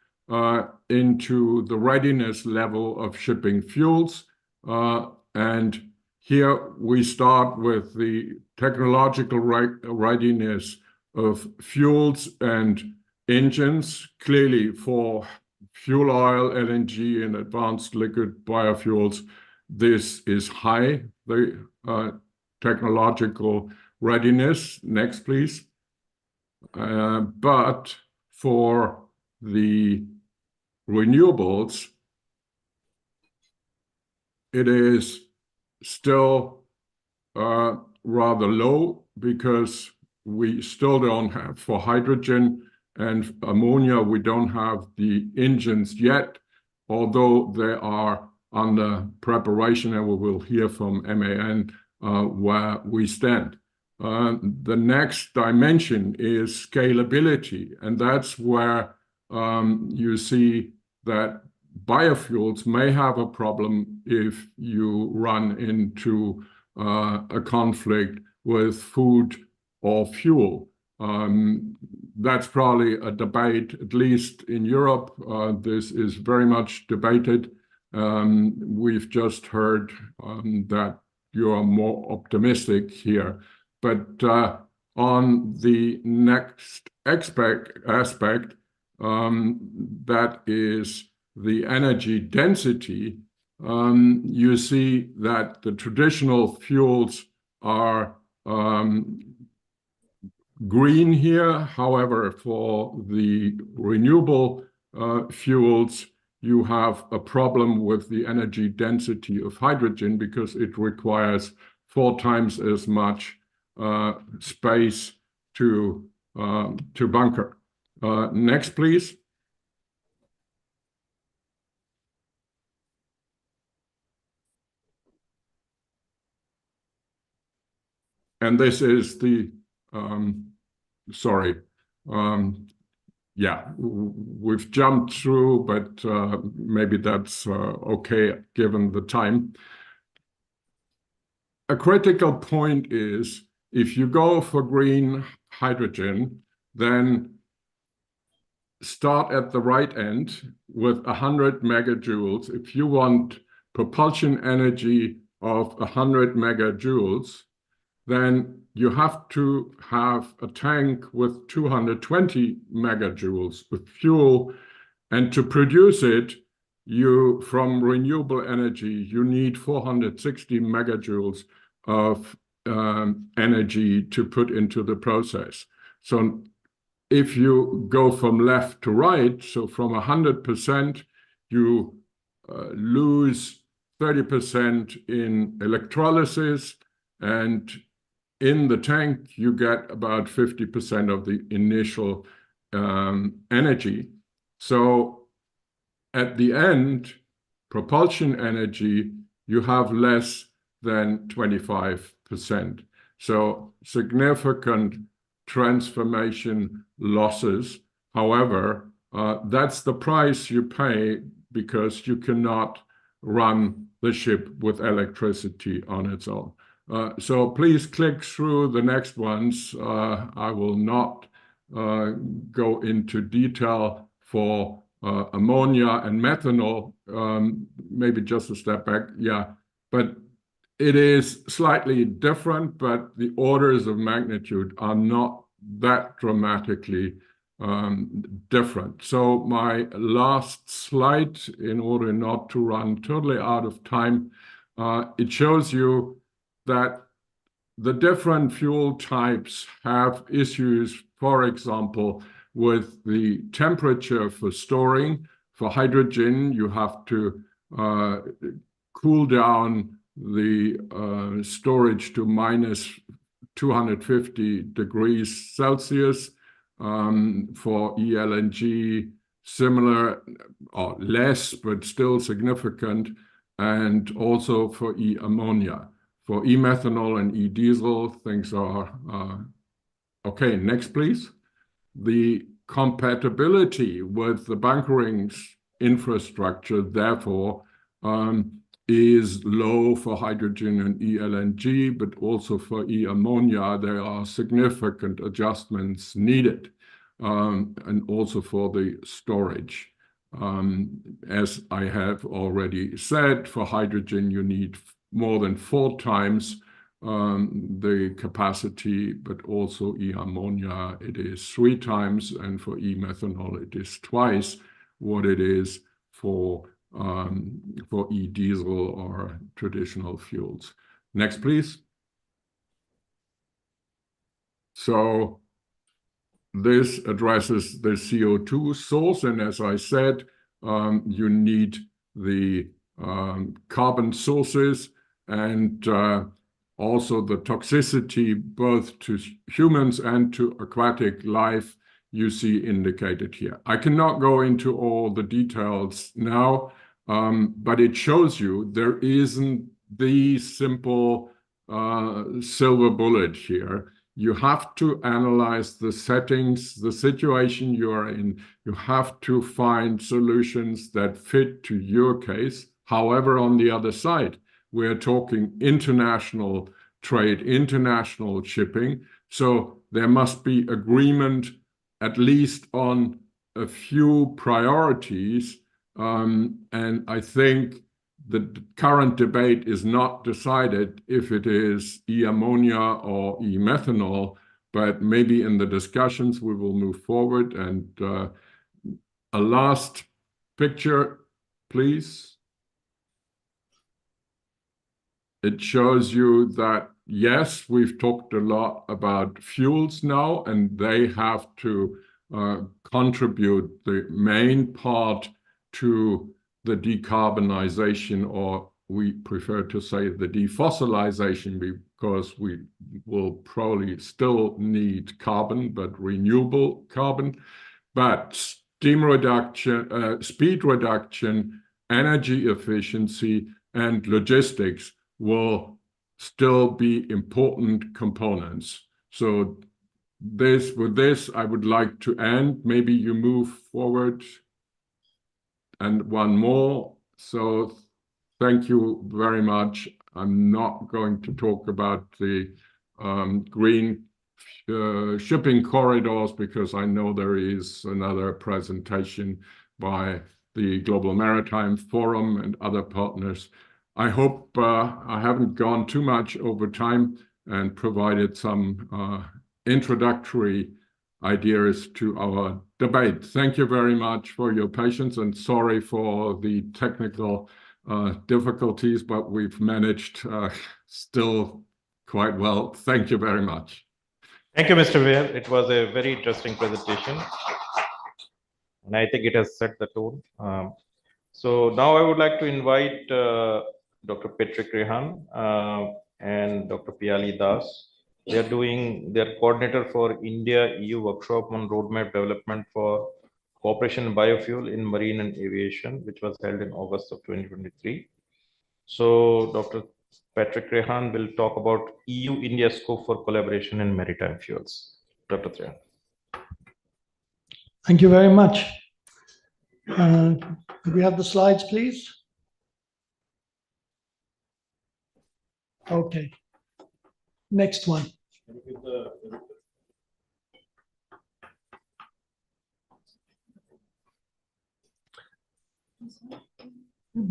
into the readiness level of shipping fuels. And here we start with the technological readiness of fuels and engines. Clearly for fuel oil, LNG, and advanced liquid biofuels, this is high, the technological readiness. Next, please. But for the renewables, it is still rather low because we still don't have, for hydrogen and ammonia, we don't have the engines yet, although they are under preparation, and we will hear from MAN where we stand. The next dimension is scalability, and that's where you see that biofuels may have a problem if you run into a conflict with food or fuel. That's probably a debate, at least in Europe. This is very much debated. We've just heard that you are more optimistic here. But on the next aspect, that is the energy density, you see that the traditional fuels are green here. However, for the renewable fuels, you have a problem with the energy density of hydrogen because it requires 4 times as much space to bunker. Next, please. And this is the sorry. Yeah, we've jumped through, but maybe that's okay given the time. A critical point is if you go for green hydrogen, then start at the right end with 100 megajoules. If you want propulsion energy of 100 megajoules, then you have to have a tank with 220 megajoules with fuel. And to produce it, from renewable energy, you need 460 megajoules of energy to put into the process. So if you go from left to right, so from 100%, you lose 30% in electrolysis, and in the tank, you get about 50% of the initial energy. So at the end, propulsion energy, you have less than 25%. So significant transformation losses. However, that's the price you pay because you cannot run the ship with electricity on its own. So please click through the next ones. I will not go into detail for ammonia and methanol. Maybe just a step back. Yeah, but it is slightly different, but the orders of magnitude are not that dramatically different. So my last slide, in order not to run totally out of time, it shows you that the different fuel types have issues, for example, with the temperature for storing. For hydrogen, you have to cool down the storage to minus 250 degrees Celsius. For eLNG, similar or less, but still significant, and also for e-ammonia. For e-methanol and e-diesel, things are okay. Next, please. The compatibility with the bunkering infrastructure, therefore, is low for hydrogen and eLNG, but also for e-ammonia, there are significant adjustments needed, and also for the storage. As I have already said, for hydrogen, you need more than 4 times the capacity, but also e-ammonia, it is 3 times, and for e-methanol, it is twice what it is for e-diesel or traditional fuels. Next, please. So this addresses the CO2 source, and as I said, you need the carbon sources and also the toxicity both to humans and to aquatic life you see indicated here. I cannot go into all the details now, but it shows you there isn't the simple silver bullet here. You have to analyze the settings, the situation you are in. You have to find solutions that fit to your case. However, on the other side, we're talking international trade, international shipping. So there must be agreement at least on a few priorities. And I think the current debate is not decided if it is e-ammonia or e-methanol, but maybe in the discussions we will move forward. And a last picture, please. It shows you that, yes, we've talked a lot about fuels now, and they have to contribute the main part to the decarbonization, or we prefer to say the defossilization, because we will probably still need carbon, but renewable carbon. But steam reduction, speed reduction, energy efficiency, and logistics will still be important components. So with this, I would like to end. Maybe you move forward and one more. So thank you very much. I'm not going to talk about the green shipping corridors because I know there is another presentation by the Global Maritime Forum and other partners. I hope I haven't gone too much over time and provided some introductory ideas to our debate. Thank you very much for your patience and sorry for the technical difficulties, but we've managed still quite well. Thank you very much. Thank you, Mr. Weir. It was a very interesting presentation, and I think it has set the tone. So now I would like to invite Dr. Patrick Rehan and Dr. Piali Das. They're coordinator for India-EU workshop on roadmap development for cooperation in biofuel in marine and aviation, which was held in August of 2023. So Dr. Patrick Rehan will talk about EU-India scope for collaboration in maritime fuels. Dr. Rehan. Thank you very much. Could we have the slides, please? Okay. Next one.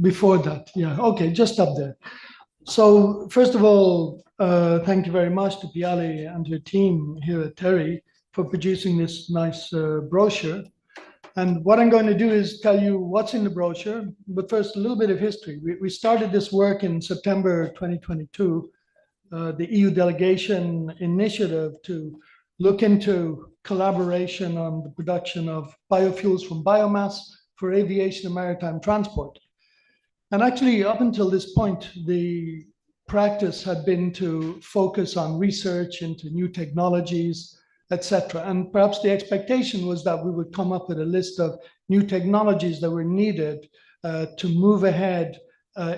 Before that, yeah, okay, just up there. So first of all, thank you very much to Piali and her team here at TERI for producing this nice brochure. And what I'm going to do is tell you what's in the brochure, but first a little bit of history. We started this work in September 2022, the EU delegation initiative to look into collaboration on the production of biofuels from biomass for aviation and maritime transport. And actually, up until this point, the practice had been to focus on research into new technologies, etc. And perhaps the expectation was that we would come up with a list of new technologies that were needed to move ahead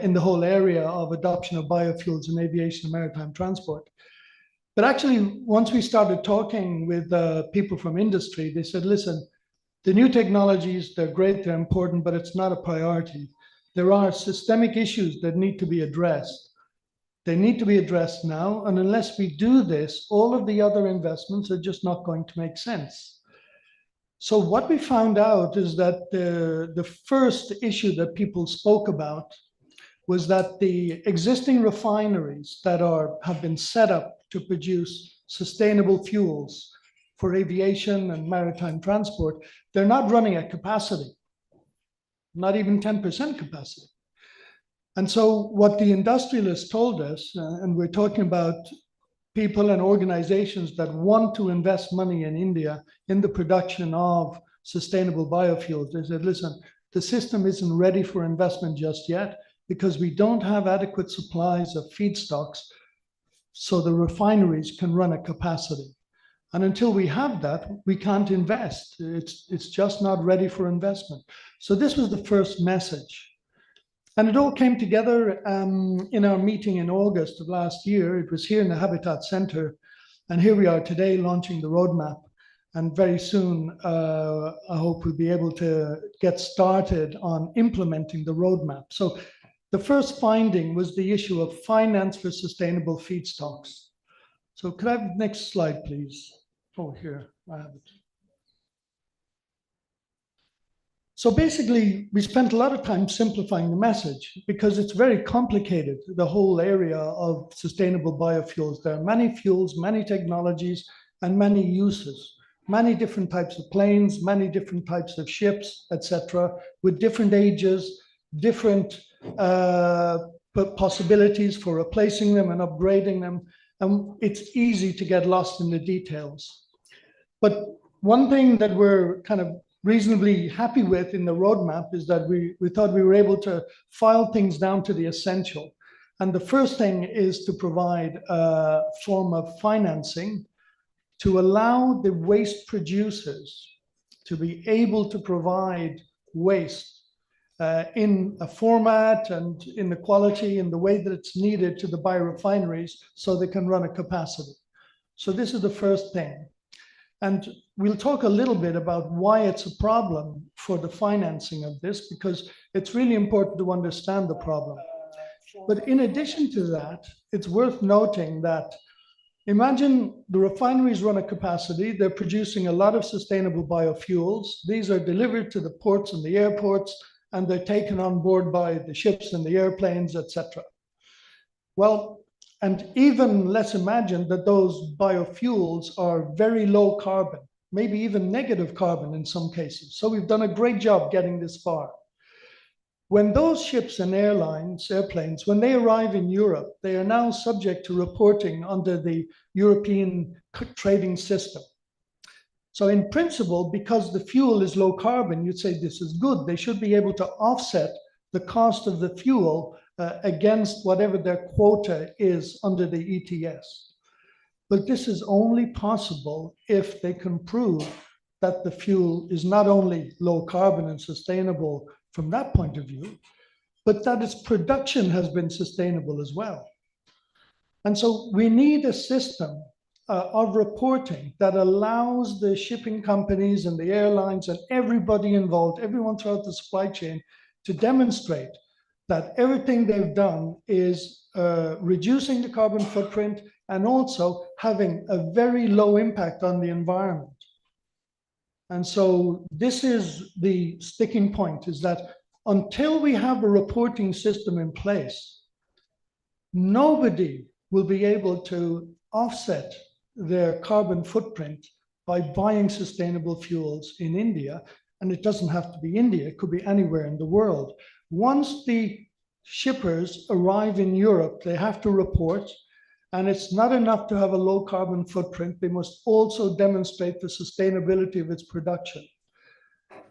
in the whole area of adoption of biofuels in aviation and maritime transport. But actually, once we started talking with people from industry, they said, listen, the new technologies, they're great, they're important, but it's not a priority. There are systemic issues that need to be addressed. They need to be addressed now, and unless we do this, all of the other investments are just not going to make sense. So what we found out is that the first issue that people spoke about was that the existing refineries that have been set up to produce sustainable fuels for aviation and maritime transport, they're not running at capacity, not even 10% capacity. And so what the industrialists told us, and we're talking about people and organizations that want to invest money in India in the production of sustainable biofuels, they said, listen, the system isn't ready for investment just yet because we don't have adequate supplies of feedstocks so the refineries can run at capacity. And until we have that, we can't invest. It's just not ready for investment. So this was the first message. And it all came together in our meeting in August of last year. It was here in the Habitat Center. And here we are today launching the roadmap. And very soon, I hope we'll be able to get started on implementing the roadmap. So the first finding was the issue of finance for sustainable feedstocks. So could I have the next slide, please? Oh, here, I have it. So basically, we spent a lot of time simplifying the message because it's very complicated, the whole area of sustainable biofuels. There are many fuels, many technologies, and many uses, many different types of planes, many different types of ships, etc., with different ages, different possibilities for replacing them and upgrading them. And it's easy to get lost in the details. But one thing that we're kind of reasonably happy with in the roadmap is that we thought we were able to file things down to the essential. And the first thing is to provide a form of financing to allow the waste producers to be able to provide waste in a format and in the quality and the way that it's needed to the biorefineries so they can run at capacity. So this is the first thing. And we'll talk a little bit about why it's a problem for the financing of this, because it's really important to understand the problem. But in addition to that, it's worth noting that imagine the refineries run at capacity. They're producing a lot of sustainable biofuels. These are delivered to the ports and the airports, and they're taken on board by the ships and the airplanes, etc. Well, and even let's imagine that those biofuels are very low carbon, maybe even negative carbon in some cases. So we've done a great job getting this far. When those ships and airplanes, when they arrive in Europe, they are now subject to reporting under the European trading system. So in principle, because the fuel is low carbon, you'd say this is good. They should be able to offset the cost of the fuel against whatever their quota is under the ETS. But this is only possible if they can prove that the fuel is not only low carbon and sustainable from that point of view, but that its production has been sustainable as well. And so we need a system of reporting that allows the shipping companies and the airlines and everybody involved, everyone throughout the supply chain, to demonstrate that everything they've done is reducing the carbon footprint and also having a very low impact on the environment. And so this is the sticking point, is that until we have a reporting system in place, nobody will be able to offset their carbon footprint by buying sustainable fuels in India. And it doesn't have to be India, it could be anywhere in the world. Once the shippers arrive in Europe, they have to report, and it's not enough to have a low carbon footprint. They must also demonstrate the sustainability of its production.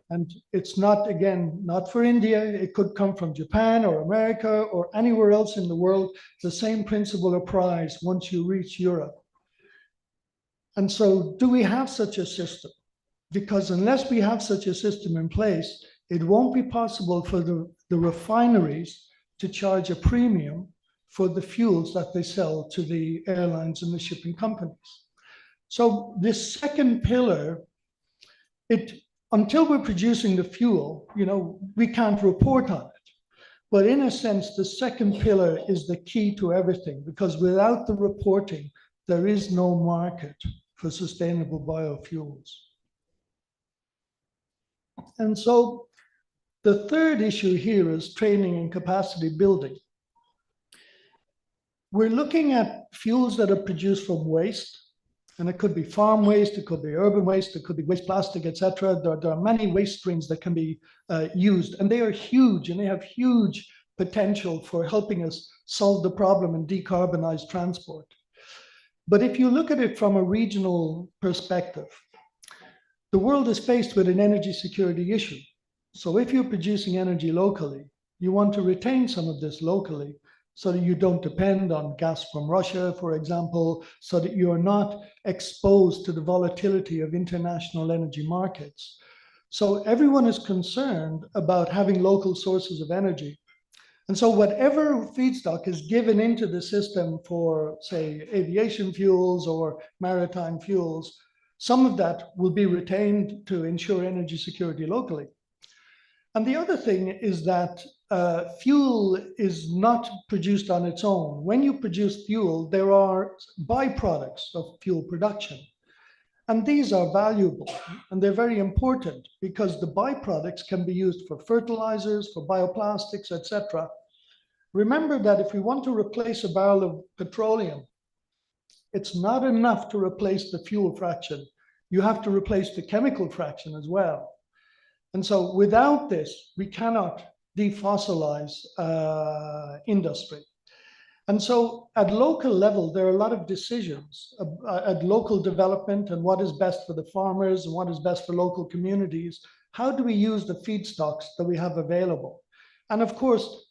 And it's not, again, not for India. It could come from Japan or America or anywhere else in the world. The same principle applies once you reach Europe. And so do we have such a system? Because unless we have such a system in place, it won't be possible for the refineries to charge a premium for the fuels that they sell to the airlines and the shipping companies. So this second pillar, until we're producing the fuel, we can't report on it. But in a sense, the second pillar is the key to everything, because without the reporting, there is no market for sustainable biofuels. And so the third issue here is training and capacity building. We're looking at fuels that are produced from waste, and it could be farm waste, it could be urban waste, it could be waste plastic, etc. There are many waste streams that can be used, and they are huge, and they have huge potential for helping us solve the problem and decarbonize transport. But if you look at it from a regional perspective, the world is faced with an energy security issue. So if you're producing energy locally, you want to retain some of this locally so that you don't depend on gas from Russia, for example, so that you're not exposed to the volatility of international energy markets. So everyone is concerned about having local sources of energy. And so whatever feedstock is given into the system for, say, aviation fuels or maritime fuels, some of that will be retained to ensure energy security locally. And the other thing is that fuel is not produced on its own. When you produce fuel, there are byproducts of fuel production. And these are valuable, and they're very important because the byproducts can be used for fertilizers, for bioplastics, etc. Remember that if we want to replace a barrel of petroleum, it's not enough to replace the fuel fraction. You have to replace the chemical fraction as well. And so without this, we cannot defossilize industry. And so at local level, there are a lot of decisions at local development and what is best for the farmers and what is best for local communities. How do we use the feedstocks that we have available? And of course,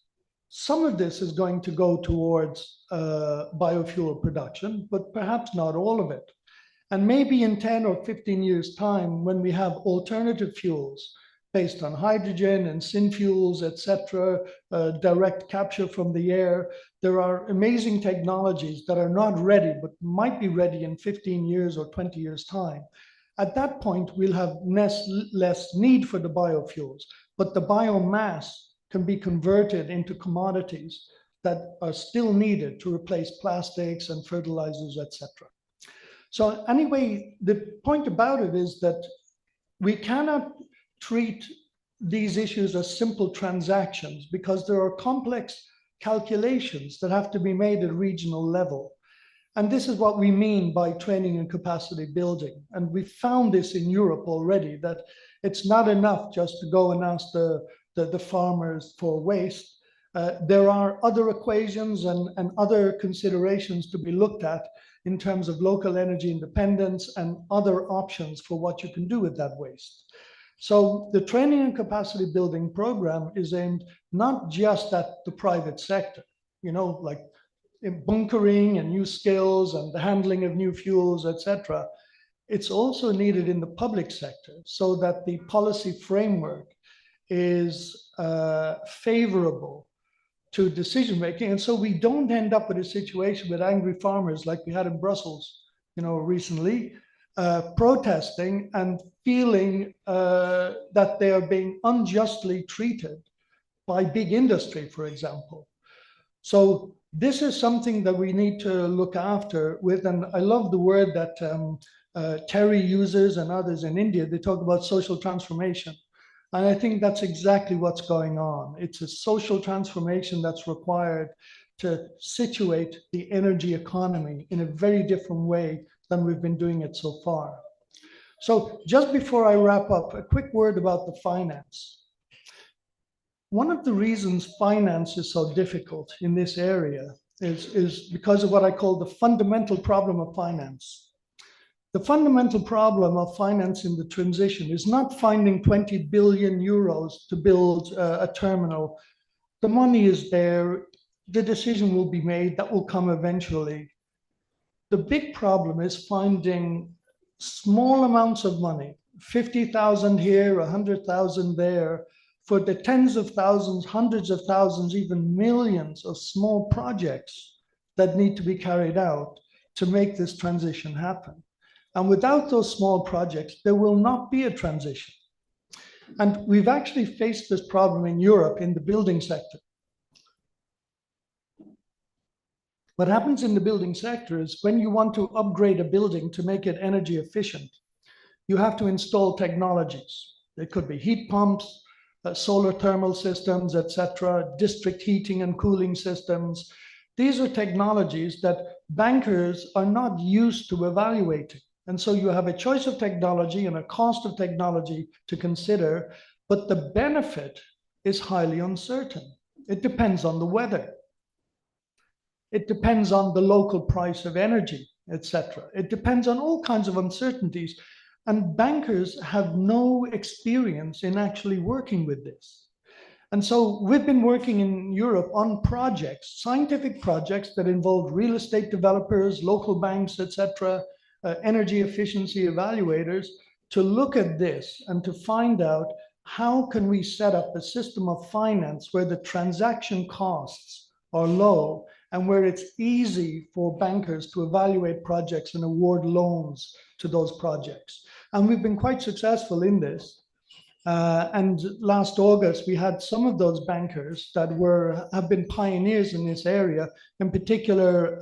some of this is going to go towards biofuel production, but perhaps not all of it. And maybe in 10 or 15 years' time, when we have alternative fuels based on hydrogen and synfuels, etc., direct capture from the air, there are amazing technologies that are not ready, but might be ready in 15 years or 20 years' time. At that point, we'll have less need for the biofuels, but the biomass can be converted into commodities that are still needed to replace plastics and fertilizers, etc. So anyway, the point about it is that we cannot treat these issues as simple transactions because there are complex calculations that have to be made at regional level. And this is what we mean by training and capacity building. And we found this in Europe already, that it's not enough just to go and ask the farmers for waste. There are other equations and other considerations to be looked at in terms of local energy independence and other options for what you can do with that waste. So the training and capacity building program is aimed not just at the private sector, you know, like in bunkering and new skills and the handling of new fuels, etc. It's also needed in the public sector so that the policy framework is favorable to decision making. And so we don't end up with a situation with angry farmers like we had in Brussels, you know, recently, protesting and feeling that they are being unjustly treated by big industry, for example. So this is something that we need to look after with, and I love the word that TERI uses and others in India. They talk about social transformation. And I think that's exactly what's going on. It's a social transformation that's required to situate the energy economy in a very different way than we've been doing it so far. So just before I wrap up, a quick word about the finance. One of the reasons finance is so difficult in this area is because of what I call the fundamental problem of finance. The fundamental problem of finance in the transition is not finding 20 billion euros to build a terminal. The money is there, the decision will be made, that will come eventually. The big problem is finding small amounts of money, 50,000 here, 100,000 there, for the tens of thousands, hundreds of thousands, even millions of small projects that need to be carried out to make this transition happen. And without those small projects, there will not be a transition. And we've actually faced this problem in Europe in the building sector. What happens in the building sector is when you want to upgrade a building to make it energy efficient, you have to install technologies. It could be heat pumps, solar thermal systems, etc., district heating and cooling systems. These are technologies that bankers are not used to evaluating. And so you have a choice of technology and a cost of technology to consider, but the benefit is highly uncertain. It depends on the weather. It depends on the local price of energy, etc. It depends on all kinds of uncertainties. And bankers have no experience in actually working with this. And so we've been working in Europe on projects, scientific projects that involve real estate developers, local banks, etc., energy efficiency evaluators, to look at this and to find out how can we set up a system of finance where the transaction costs are low and where it's easy for bankers to evaluate projects and award loans to those projects. And we've been quite successful in this. And last August, we had some of those bankers that have been pioneers in this area, in particular,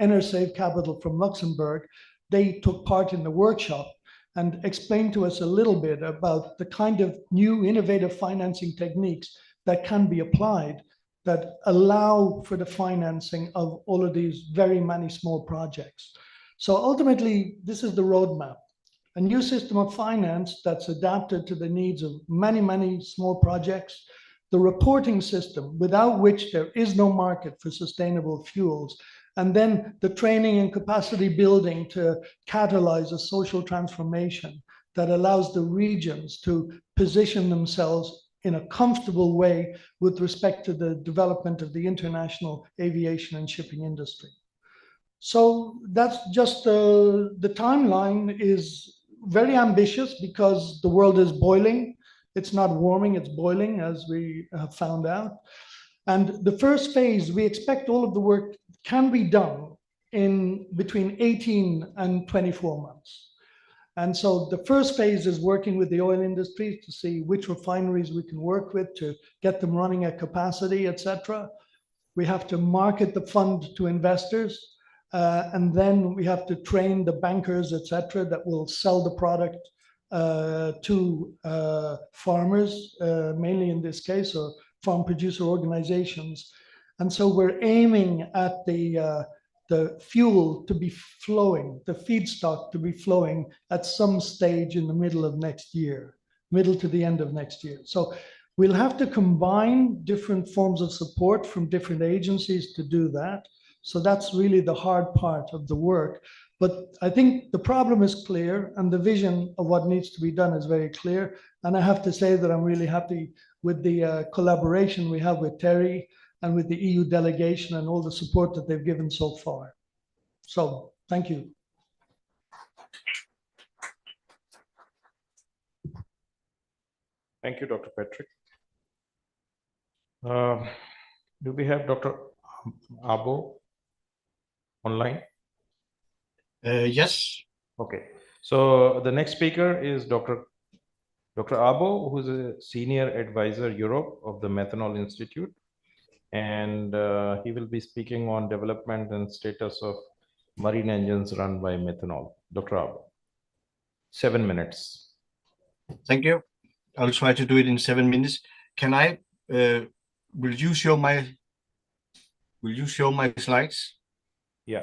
Enersave Capital from Luxembourg. They took part in the workshop and explained to us a little bit about the kind of new innovative financing techniques that can be applied that allow for the financing of all of these very many small projects. So ultimately, this is the roadmap. A new system of finance that's adapted to the needs of many, many small projects, the reporting system without which there is no market for sustainable fuels, and then the training and capacity building to catalyze a social transformation that allows the regions to position themselves in a comfortable way with respect to the development of the international aviation and shipping industry. So that's just the timeline is very ambitious because the world is boiling. It's not warming, it's boiling, as we have found out. And the first phase, we expect all of the work can be done in between 18 and 24 months. And so the first phase is working with the oil industry to see which refineries we can work with to get them running at capacity, etc. We have to market the fund to investors, and then we have to train the bankers, etc., that will sell the product to farmers, mainly in this case, or farm producer organizations. And so we're aiming at the fuel to be flowing, the feedstock to be flowing at some stage in the middle of next year, middle to the end of next year. So we'll have to combine different forms of support from different agencies to do that. So that's really the hard part of the work. But I think the problem is clear and the vision of what needs to be done is very clear. And I have to say that I'm really happy with the collaboration we have with TERI and with the EU delegation and all the support that they've given so far. So thank you. Thank you, Dr. Patrick. Do we have Dr. Abo online? Yes. Okay. So the next speaker is Dr. Abo, who is a Senior Advisor Europe of the Methanol Institute. And he will be speaking on development and status of marine engines run by methanol. Dr. Abo, 7 minutes. Thank you. I'll try to do it in 7 minutes. Can I, will you show my slides? Yeah.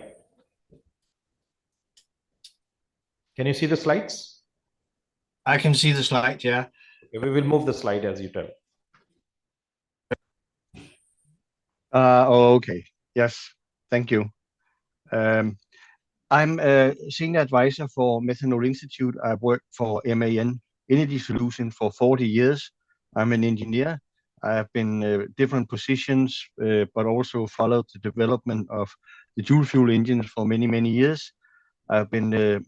Can you see the slides? I can see the slide, yeah. Okay, we will move the slide as you tell. Okay. Yes. Thank you. I'm a senior advisor for Methanol Institute. I've worked for MAN Energy Solution for 40 years. I'm an engineer. I have been different positions, but also followed the development of the dual fuel engines for many, many years. I've been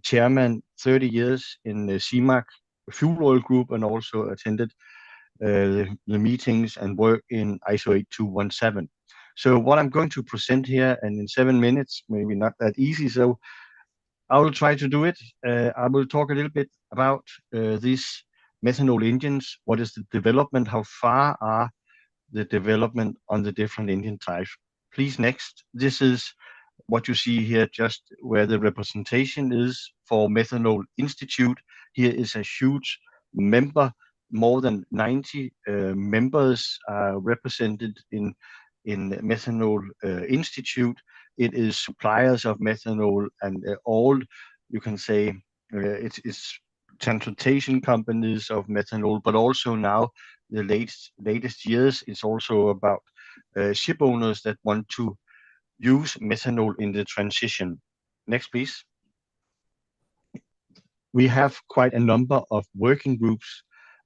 chairman 30 years in the CMAC fuel oil group and also attended the meetings and work in ISO 8217. So what I'm going to present here, and in 7 minutes, maybe not that easy, so I will try to do it. I will talk a little bit about these methanol engines. What is the development? How far are the development on the different engine types? Please, next. This is what you see here, just where the representation is for Methanol Institute. Here is a huge member. More than 90 members are represented in Methanol Institute. It is suppliers of methanol and all, you can say, it's transportation companies of methanol, but also now the latest years, it's also about ship owners that want to use methanol in the transition. Next, please. We have quite a number of working groups.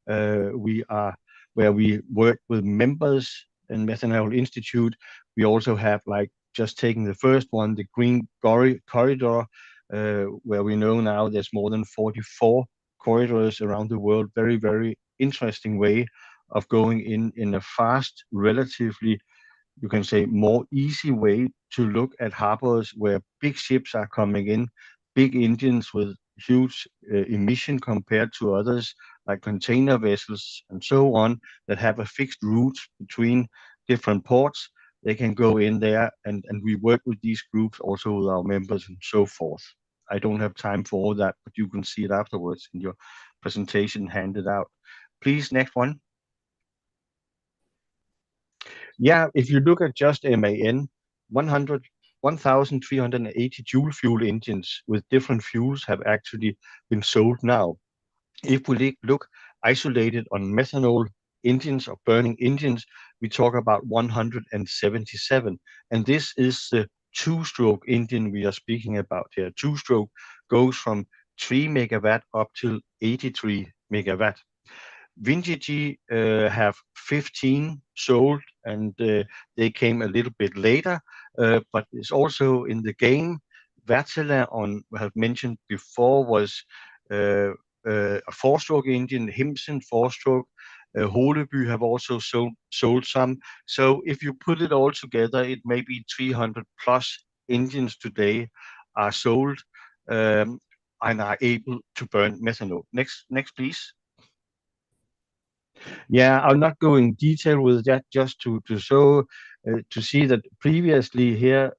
Where we work with members in Methanol Institute. We also have, like, just taking the first one, the Green Corridor, where we know now there's more than 44 corridors around the world. Very, very interesting way of going in a fast, relatively, you can say, more easy way to look at harbors where big ships are coming in, big engines with huge emission compared to others, like container vessels and so on, that have a fixed route between different ports. They can go in there, and we work with these groups, also with our members and so forth. I don't have time for all that, but you can see it afterwards in your presentation handed out. Please, next one. Yeah, if you look at just MAN, 1,380 dual fuel engines with different fuels have actually been sold now. If we look isolated on methanol engines or burning engines, we talk about 177. And this is the two-stroke engine we are speaking about here. Two-stroke goes from 3 megawatt up to 83 megawatt. Vinci have 15 sold, and they came a little bit later, but it's also in the game. Wärtsilä, I have mentioned before, was a four-stroke engine. Himsen four-stroke. Holeby have also sold some. So if you put it all together, it may be 300 plus engines today are sold. and are able to burn methanol. Next, please. Yeah, I'll not go in detail with that, just to show, to see that previously here,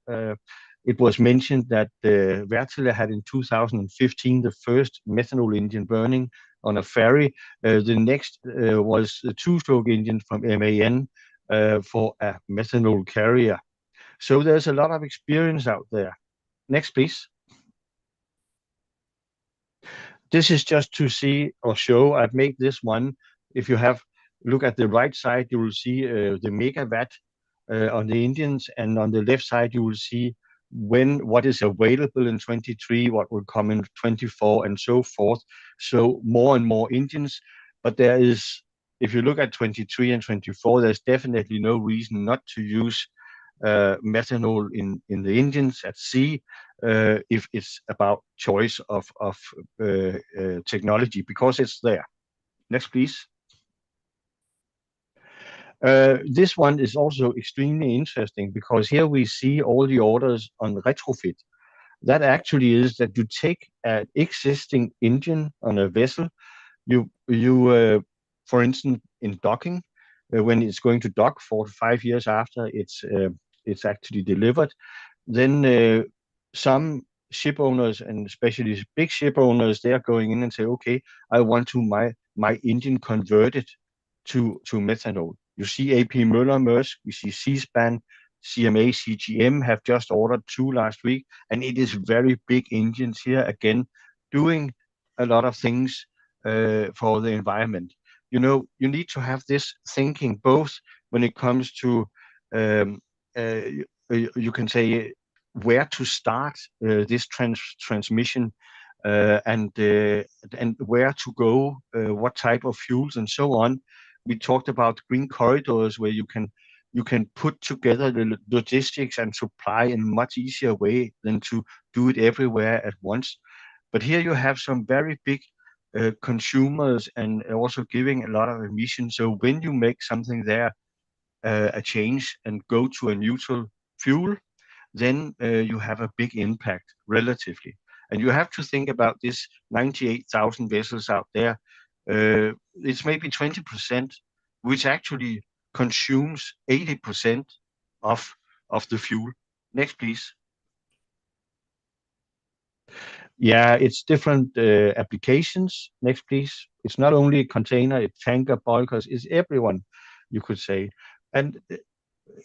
it was mentioned that Wärtsilä had in 2015 the first methanol engine burning on a ferry. The next was a two-stroke engine from MAN for a methanol carrier. So there's a lot of experience out there. Next, please. This is just to see or show. I've made this one. If you have look at the right side, you will see the megawatt on the engines, and on the left side you will see what is available in 23, what will come in 24, and so forth. So more and more engines, but there is, if you look at 23 and 24, there's definitely no reason not to use methanol in the engines at sea if it's about choice of technology, because it's there. Next, please. This one is also extremely interesting because here we see all the orders on retrofit. That actually is that you take an existing engine on a vessel, you for instance, in docking, when it's going to dock 4 to 5 years after it's actually delivered, then some ship owners, and especially big ship owners, they are going in and say, okay, I want to my engine converted to methanol. You see AP Møller Maersk, we see Seaspan, CMA, CGM have just ordered 2 last week, and it is very big engines here, again, doing a lot of things for the environment. You know, you need to have this thinking both when it comes to, you can say, where to start this transmission and where to go, what type of fuels and so on. We talked about green corridors where you can put together the logistics and supply in a much easier way than to do it everywhere at once. But here you have some very big consumers and also giving a lot of emissions. So when you make something there, a change and go to a neutral fuel, then you have a big impact relatively. And you have to think about this 98,000 vessels out there. It's maybe 20%, which actually consumes 80% of the fuel. Next, please. Yeah, it's different applications. Next, please. It's not only container, it's tanker, bulkers, it's everyone, you could say. And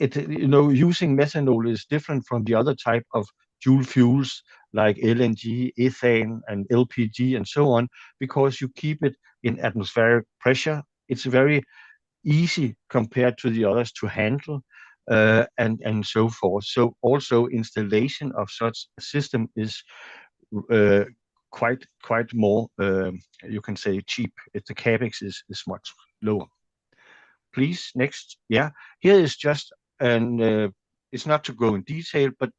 using methanol is different from the other type of dual fuels like LNG, ethane, and LPG, and so on, because you keep it in atmospheric pressure. It's very easy compared to the others to handle, and so forth. So also installation of such a system is quite more, you can say, cheap. The capex is much lower. Please, next. Yeah, here is just, and it's not to go in detail, but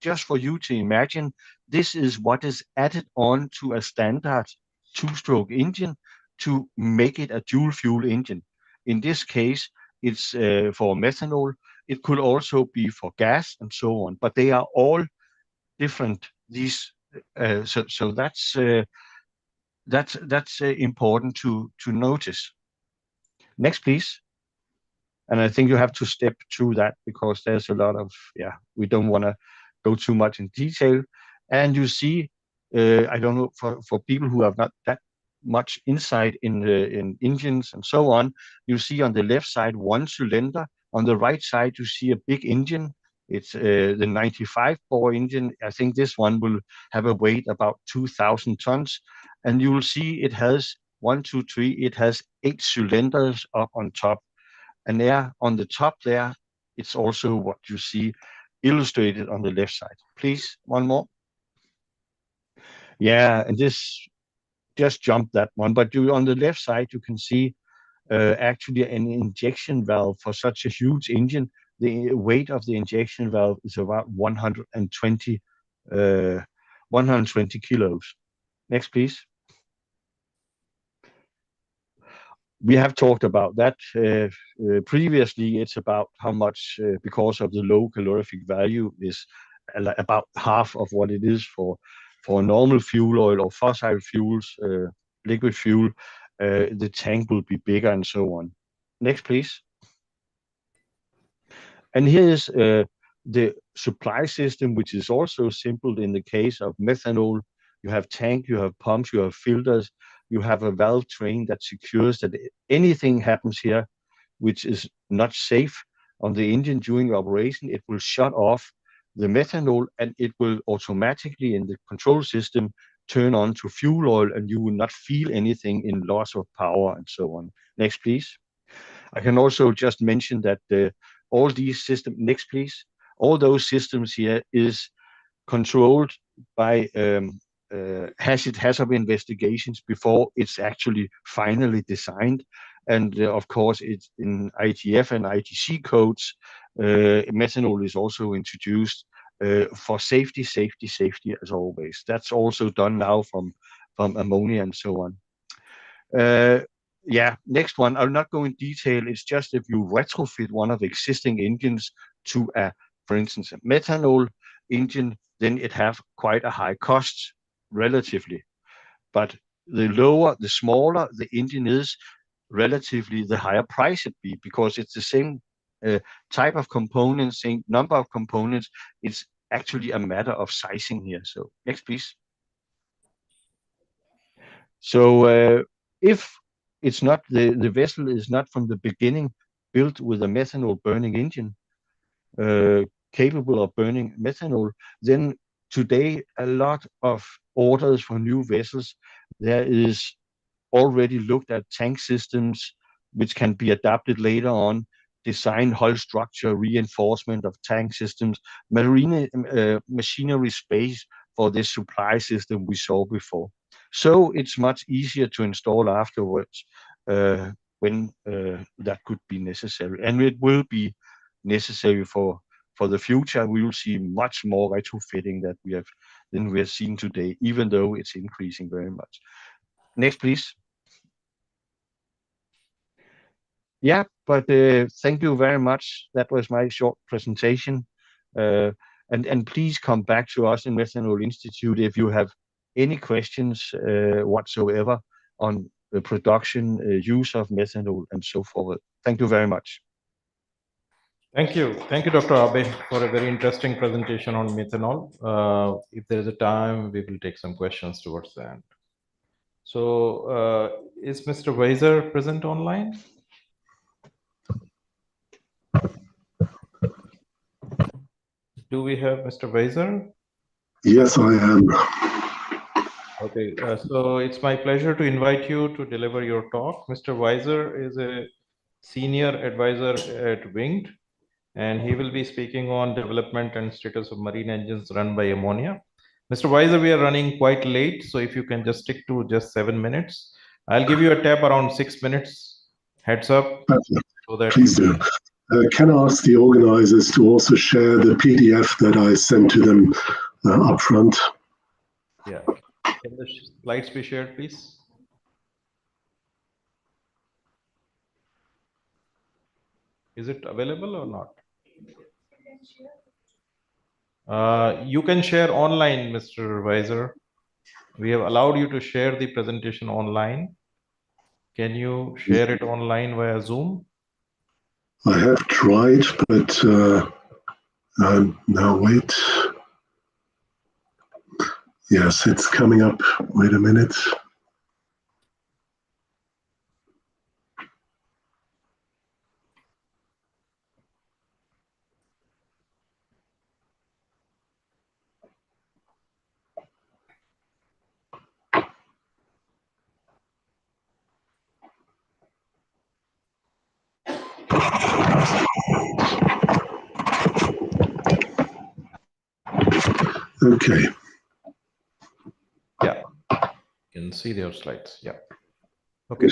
just for you to imagine, this is what is added on to a standard two-stroke engine to make it a dual fuel engine. In this case, it's for methanol. It could also be for gas and so on, but they are all different. These, so that's important to notice. Next, please. And I think you have to step through that because there's a lot of, we don't want to go too much in detail. And you see, I don't know, for people who have not that much insight in engines and so on, you see on the left side 1 cylinder. On the right side, you see a big engine. It's the 95 bore engine. I think this one will have a weight about 2,000 tons. And you will see it has 1, 2, 3, it has 8 cylinders up on top. And there on the top there, it's also what you see illustrated on the left side. Please, one more. Yeah, and this just jump that one. But on the left side, you can see actually an injection valve for such a huge engine. The weight of the injection valve is about 120 kilos. Next, please. We have talked about that previously. It's about how much, because of the low calorific value, is about half of what it is for for normal fuel oil or fossil fuels, liquid fuel, the tank will be bigger and so on. Next, please. And here is the supply system, which is also simple in the case of methanol. You have tank, you have pumps, you have filters, you have a valve train that secures that anything happens here which is not safe on the engine during operation, it will shut off the methanol and it will automatically in the control system turn on to fuel oil and you will not feel anything in loss of power and so on. Next, please. I can also just mention that all these systems, next please, all those systems here is controlled by hazard investigations before it's actually finally designed. And of course, it's in ITF and ITC codes, methanol is also introduced for safety as always. That's also done now from ammonia and so on. Yeah, next one. I'll not go in detail. It's just if you retrofit one of the existing engines to for instance, a methanol engine, then it have quite a high cost relatively. But the smaller the engine is, relatively the higher price it be, because it's the same type of components, same number of components. It's actually a matter of sizing here. So next, please. So if it's not the vessel is not from the beginning built with a methanol burning engine capable of burning methanol, then today a lot of orders for new vessels, there is already looked at tank systems which can be adapted later on, design hull structure, reinforcement of tank systems, machinery space for this supply system we saw before. So it's much easier to install afterwards when that could be necessary. And it will be necessary for the future. We will see much more retrofitting than we have seen today, even though it's increasing very much. Next, please. Yeah, but thank you very much. That was my short presentation. And please come back to us in Methanol Institute if you have any questions whatsoever on the production, use of methanol, and so forth. Thank you very much. Thank you. Thank you, Dr. Abe, for a very interesting presentation on methanol. If there is a time, we will take some questions towards the end. So is Mr. Weiser present online? Do we have Mr. Weiser? Yes, I am. Okay, so it's my pleasure to invite you to deliver your talk. Mr. Weiser is a senior advisor at Winged, and he will be speaking on development and status of marine engines run by ammonia. Mr. Weiser, we are running quite late, so if you can just stick to just 7 minutes. I'll give you a tap around 6 minutes, heads up. So that please do. Can I ask the organizers to also share the PDF that I sent to them up front? Yeah. Can the slides be shared, please? Is it available or not? You can share online, Mr. Weiser. We have allowed you to share the presentation online. Can you share it online via Zoom? I have tried, but now wait. Yes, it's coming up. Wait a minute. Okay. Yeah, you can see your slides. Yeah. Okay.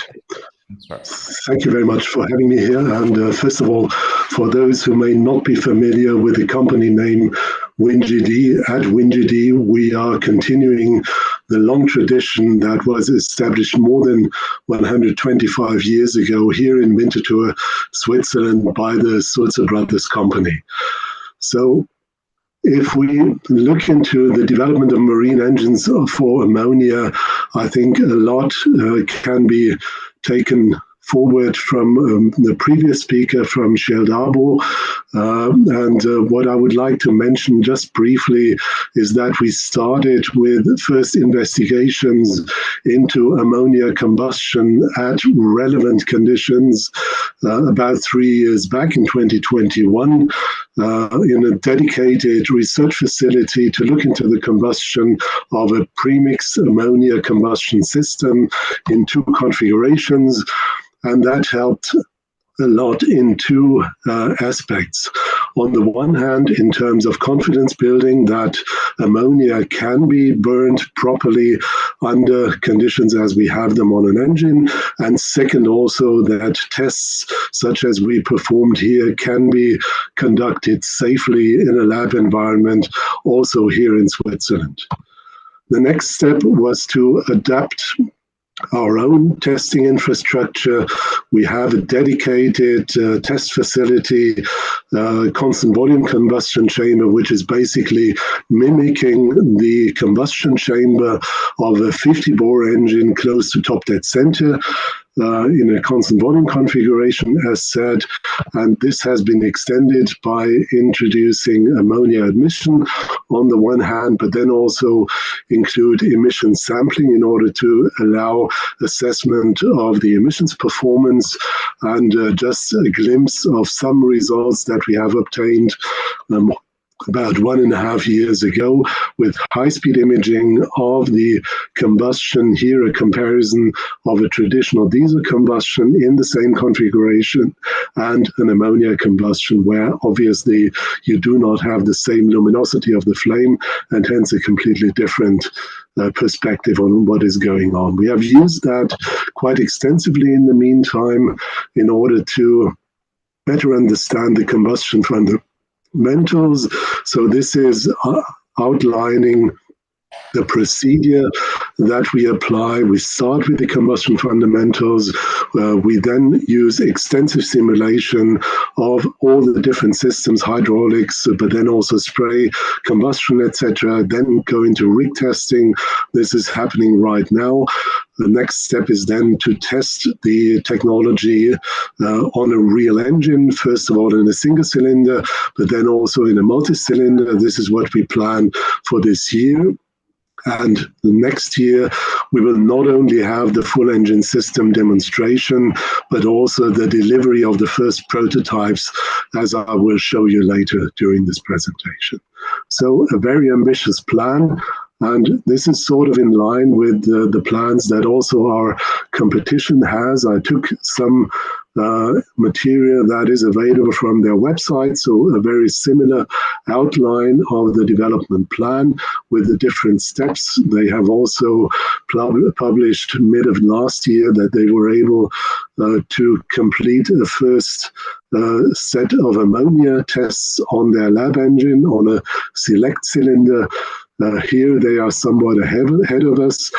Thank you very much for having me here. And first of all, for those who may not be familiar with the company name WinGD, at WinGD, we are continuing the long tradition that was established more than 125 years ago here in Winterthur, Switzerland, by the Sulzer Brothers Company. So if we look into the development of marine engines for ammonia, I think a lot can be taken forward from the previous speaker from Sheldabo. And what I would like to mention just briefly is that we started with first investigations into ammonia combustion at relevant conditions about 3 years back in 2021 in a dedicated research facility to look into the combustion of a premixed ammonia combustion system in 2 configurations. And that helped a lot in 2 aspects. On the one hand, in terms of confidence building that ammonia can be burned properly under conditions as we have them on an engine. And second, also that tests such as we performed here can be conducted safely in a lab environment, also here in Switzerland. The next step was to adapt our own testing infrastructure. We have a dedicated test facility, constant volume combustion chamber, which is basically mimicking the combustion chamber of a 50-bore engine close to top dead center. In a constant volume configuration, as said, and this has been extended by introducing ammonia admission on the one hand, but then also include emission sampling in order to allow assessment of the emissions performance, and just a glimpse of some results that we have obtained about 1.5 years ago with high-speed imaging of the combustion. Here a comparison of a traditional diesel combustion in the same configuration and an ammonia combustion, where obviously you do not have the same luminosity of the flame and hence a completely different perspective on what is going on. We have used that quite extensively in the meantime in order to better understand the combustion fundamentals. So this is outlining the procedure that we apply. We start with the combustion fundamentals. We then use extensive simulation of all the different systems, hydraulics, but then also spray, combustion, etc. Then go into rig testing. This is happening right now. The next step is then to test the technology on a real engine, first of all in a single cylinder, but then also in a multi-cylinder. This is what we plan for this year. And the next year, we will not only have the full engine system demonstration, but also the delivery of the first prototypes, as I will show you later during this presentation. So a very ambitious plan. And this is sort of in line with the plans that also our competition has. I took some material that is available from their website, so a very similar outline of the development plan with the different steps. They have also published mid of last year that they were able to complete a first set of ammonia tests on their lab engine on a select cylinder. Here they are somewhat ahead of us,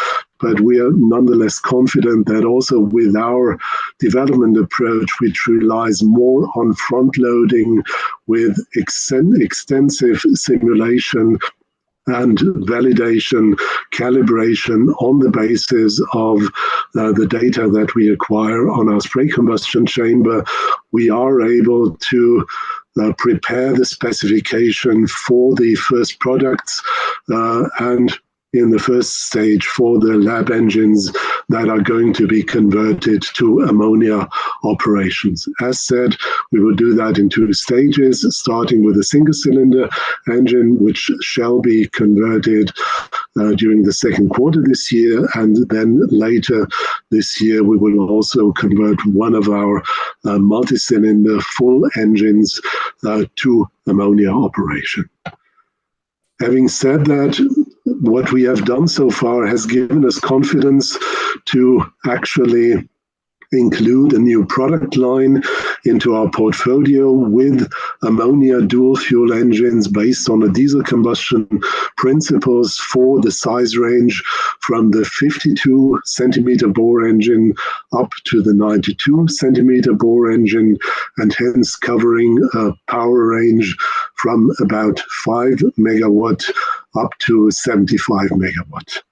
but we are nonetheless confident that also with our development approach, which relies more on front-loading with extensive simulation and validation, calibration on the basis of the data that we acquire on our spray combustion chamber, we are able to prepare the specification for the first products and in the first stage for the lab engines that are going to be converted to ammonia operations. As said, we will do that in 2 stages, starting with a single cylinder engine, which shall be converted during the second quarter this year. And then later this year, we will also convert one of our multi-cylinder full engines to ammonia operation. Having said that, what we have done so far has given us confidence to actually include a new product line into our portfolio with ammonia dual fuel engines based on the diesel combustion principles for the size range from the 52 centimeter bore engine up to the 92 centimeter bore engine, and hence covering a power range from about 5 megawatt up to 75 megawatt.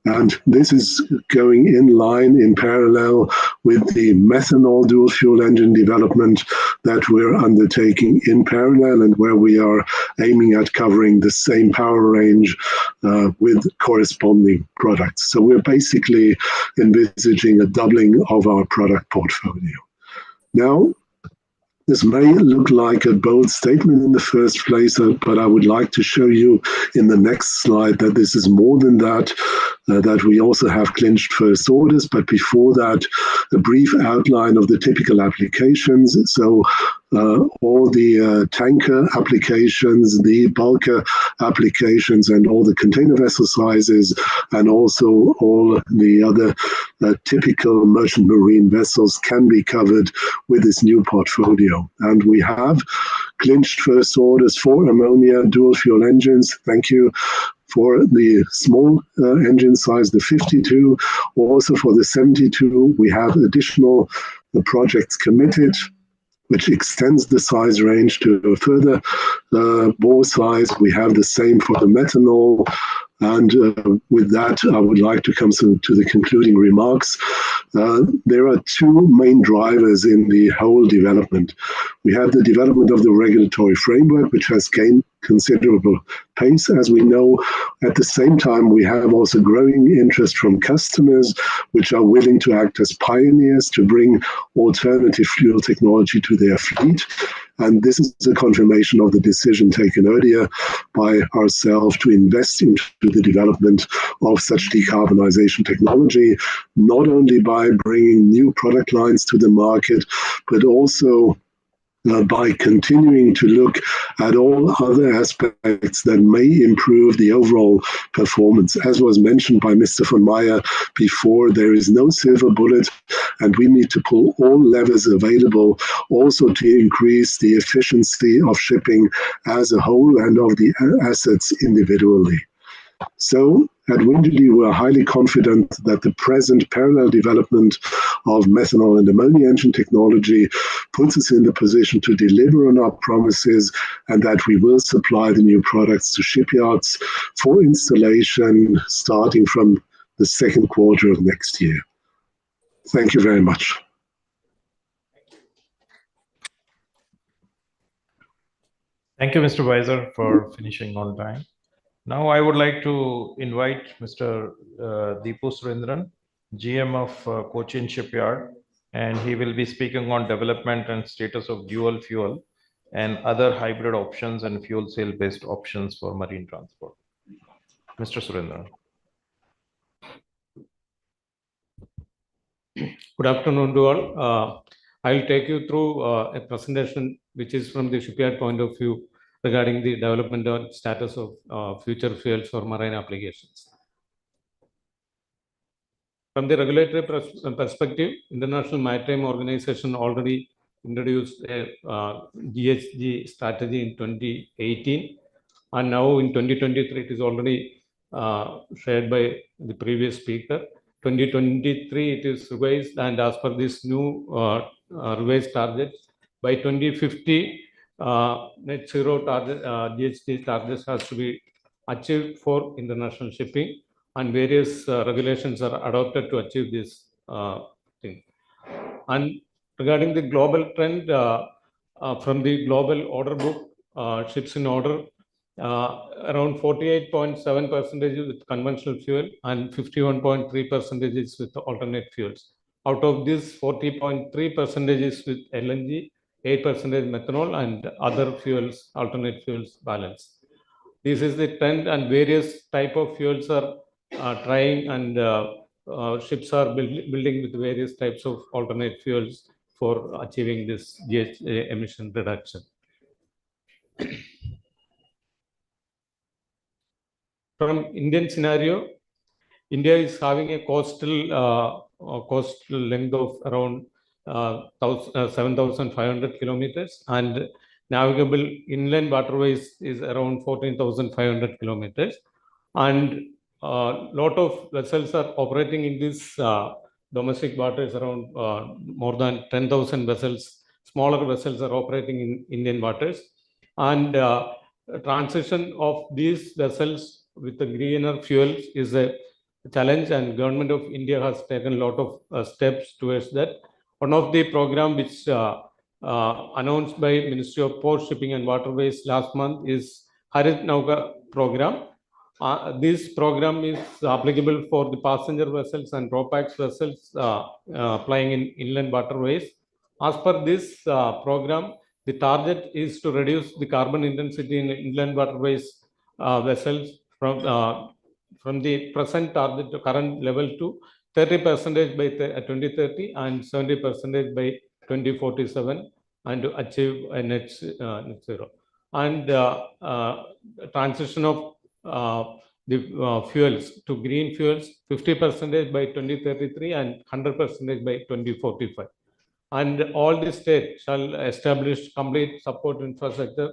And this is going in line, in parallel with the methanol dual fuel engine development that we're undertaking in parallel, and where we are aiming at covering the same power range with corresponding products. So we're basically envisaging a doubling of our product portfolio. Now, this may look like a bold statement in the first place, but I would like to show you in the next slide that this is more than that, that we also have clinched first orders. But before that, a brief outline of the typical applications. So all the tanker applications, the bulker applications, and all the container vessel sizes, and also all the other typical merchant marine vessels can be covered with this new portfolio. And we have clinched first orders for ammonia dual fuel engines. Thank you. For the small engine size, the 52, also for the 72, we have additional projects committed, which extends the size range to a further bore size. We have the same for the methanol. And with that, I would like to come to the concluding remarks. There are two main drivers in the whole development. We have the development of the regulatory framework, which has gained considerable pace, as we know. At the same time, we have also growing interest from customers, which are willing to act as pioneers to bring alternative fuel technology to their fleet. And this is a confirmation of the decision taken earlier by ourselves to invest into the development of such decarbonization technology, not only by bringing new product lines to the market, but also by continuing to look at all other aspects that may improve the overall performance. As was mentioned by Mr. von Meyer before, there is no silver bullet, and we need to pull all levers available also to increase the efficiency of shipping as a whole and of the assets individually. So at WinGD, we are highly confident that the present parallel development of methanol and ammonia engine technology puts us in the position to deliver on our promises, and that we will supply the new products to shipyards for installation starting from the second quarter of next year. Thank you very much. Thank you, Mr. Weiser, for finishing on time. Now I would like to invite Mr. Deepu Surendran, GM of Cochin Shipyard, and he will be speaking on development and status of dual fuel and other hybrid options and fuel cell based options for marine transport. Mr. Surendran. Good afternoon to all. I'll take you through a presentation which is from the shipyard point of view regarding the development and status of future fuels for marine applications. From the regulatory perspective, International Maritime Organization already introduced a GHG strategy in 2018, and now in 2023 it is already shared by the previous speaker. 2023 it is revised, and as per this new revised targets, by 2050 net zero target, GHG targets has to be achieved for international shipping, and various regulations are adopted to achieve this thing. And regarding the global trend, from the global order book, ships in order, around 48.7% with conventional fuel and 51.3% with alternate fuels. Out of this, 40.3% is with LNG, 8% methanol, and other fuels, alternate fuels balance. This is the trend, and various type of fuels are trying, and ships are building with various types of alternate fuels for achieving this GHG emission reduction. From Indian scenario, India is having a coastal length of around 7,500 kilometers, and navigable inland waterways is around 14,500 kilometers. And a lot of vessels are operating in this domestic waters. Around more than 10,000 vessels, smaller vessels, are operating in Indian waters. And transition of these vessels with the greener fuels is a challenge, and government of India has taken a lot of steps towards that. One of the program which announced by Ministry of Port, Shipping and Waterways last month is Harit Nauka program. This program is applicable for the passenger vessels and RoPax vessels plying in inland waterways. As per this program, the target is to reduce the carbon intensity in inland waterways vessels from the present target to current level to 30% by 2030 and 70% by 2047, and to achieve a net zero. And transition of the fuels to green fuels, 50% by 2033 and 100% by 2045. And all the states shall establish complete support infrastructure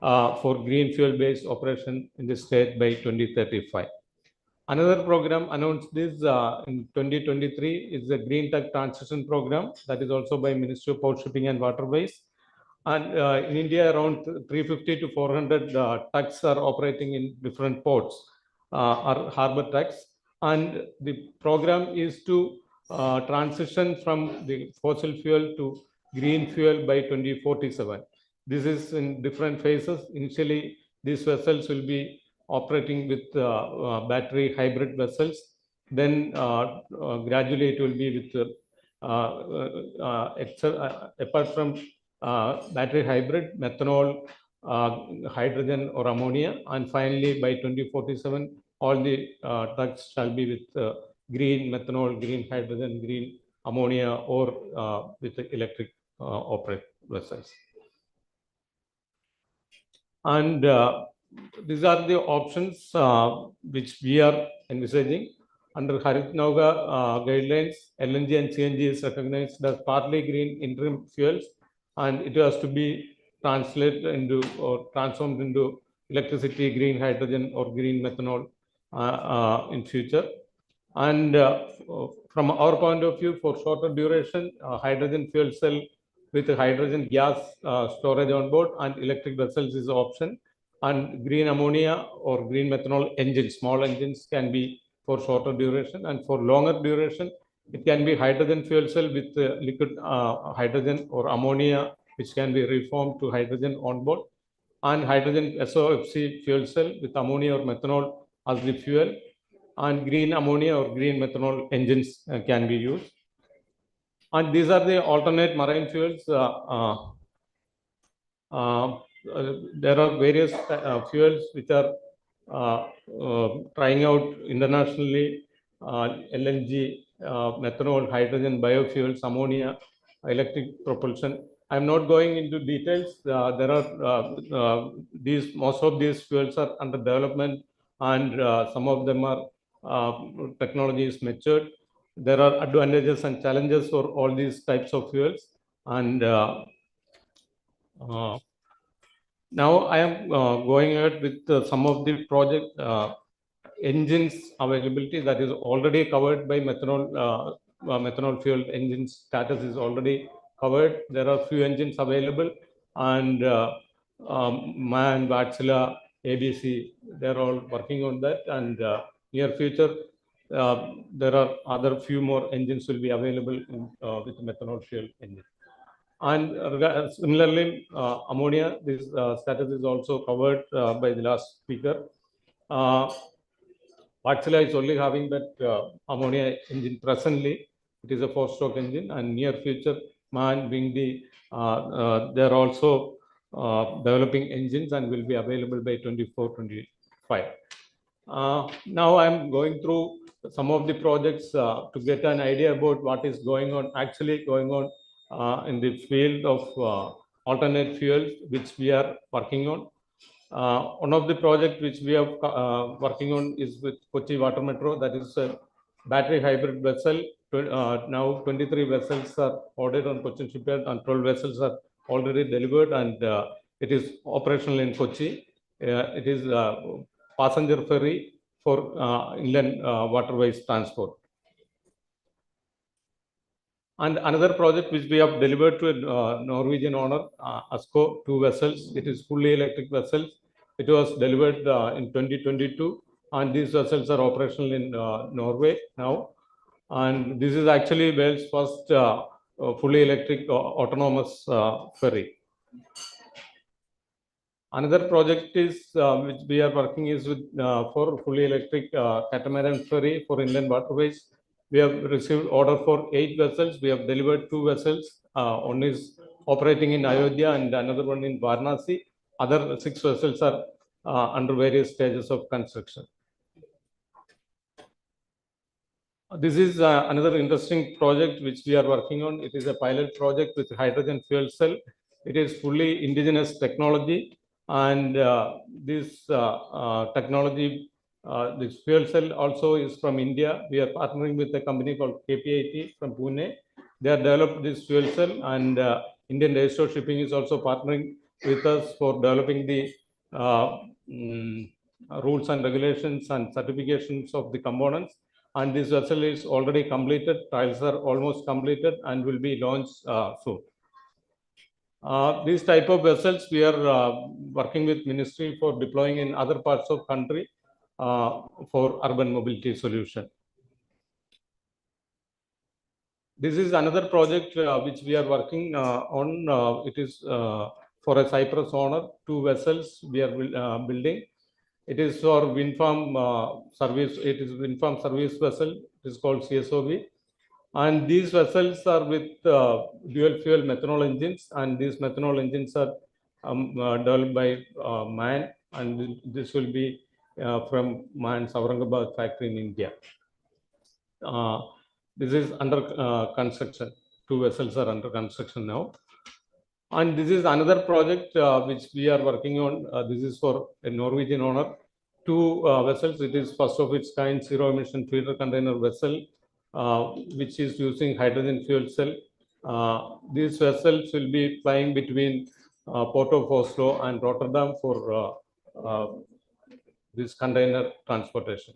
for green fuel-based operation in the state by 2035. Another program announced this in 2023 is the Green Tech Transition Program, that is also by Ministry of Port, Shipping and Waterways. And in India, around 350 to 400 tugs are operating in different ports or harbor tugs. And the program is to transition from the fossil fuel to green fuel by 2047. This is in different phases. Initially, these vessels will be operating with battery hybrid vessels. Then gradually it will be with apart from battery hybrid, methanol, hydrogen or ammonia, and finally by 2047 all the tugs shall be with green methanol, green hydrogen, green ammonia, or with electric operate vessels. And these are the options which we are envisaging. Under Harit Nauka guidelines, LNG and CNG is recognized as partly green interim fuels, and it has to be translated into or transformed into electricity, green hydrogen or green methanol in future. And from our point of view, for shorter duration, hydrogen fuel cell with hydrogen gas storage on board and electric vessels is an option. And green ammonia or green methanol engines, small engines, can be for shorter duration. And for longer duration, it can be hydrogen fuel cell with liquid hydrogen or ammonia, which can be reformed to hydrogen on board, and hydrogen SOFC fuel cell with ammonia or methanol as the fuel, and green ammonia or green methanol engines can be used. And these are the alternate marine fuels. There are various fuels which are trying out internationally: LNG, methanol, hydrogen, biofuels, ammonia, electric propulsion. I'm not going into details. There are most of these fuels are under development, and some of them are technology is matured. There are advantages and challenges for all these types of fuels. And now I am going ahead with some of the project engines availability that is already covered by methanol. Methanol fuel engines status is already covered. There are few engines available, and MAN, Wärtsilä, ABC, they're all working on that. And near future, there are other few more engines will be available in, with methanol fuel engine. And similarly, ammonia, this status is also covered by the last speaker. Wärtsilä is only having that ammonia engine presently. It is a 4-stroke engine, and near future, MAN being the, they're also developing engines and will be available by 24-25. Now I'm going through some of the projects to get an idea about what is going on, actually going on in the field of alternate fuels, which we are working on. One of the projects which we are working on is with Kochi Water Metro, that is a battery hybrid vessel. Now 23 vessels are ordered on Cochin shipyard, and 12 vessels are already delivered, and it is operational in Kochi. It is passenger ferry for inland waterways transport. And another project which we have delivered to a Norwegian owner, ASCO, 2 vessels. It is fully electric vessels. It was delivered in 2022, and these vessels are operational in Norway now. And this is actually world's first fully electric autonomous ferry. Another project is which we are working is with for fully electric catamaran ferry for inland waterways. We have received order for 8 vessels. We have delivered 2 vessels. One is operating in Ayodhya and another one in Varanasi. Other 6 vessels are under various stages of construction. This is another interesting project which we are working on. It is a pilot project with hydrogen fuel cell. It is fully indigenous technology, and this technology, this fuel cell also is from India. We are partnering with a company called KPIT from Pune. They have developed this fuel cell, and Indian Railshore Shipping is also partnering with us for developing the rules and regulations and certifications of the components. And this vessel is already completed. Trials are almost completed and will be launched soon. These type of vessels we are working with ministry for deploying in other parts of country for urban mobility solution. This is another project which we are working on. It is for a Cyprus owner, 2 vessels we are building. It is for wind farm service. It is wind farm service vessel. It is called CSOV. And these vessels are with dual fuel methanol engines. And these methanol engines are developed by MAN. And this will be from MAN's Aurangabad factory in India. This is under construction. 2 vessels are under construction now. And this is another project which we are working on. This is for a Norwegian owner. 2 vessels. It is first of its kind zero emission feeder container vessel, which is using hydrogen fuel cell. These vessels will be flying between Port of Oslo and Rotterdam for this container transportation.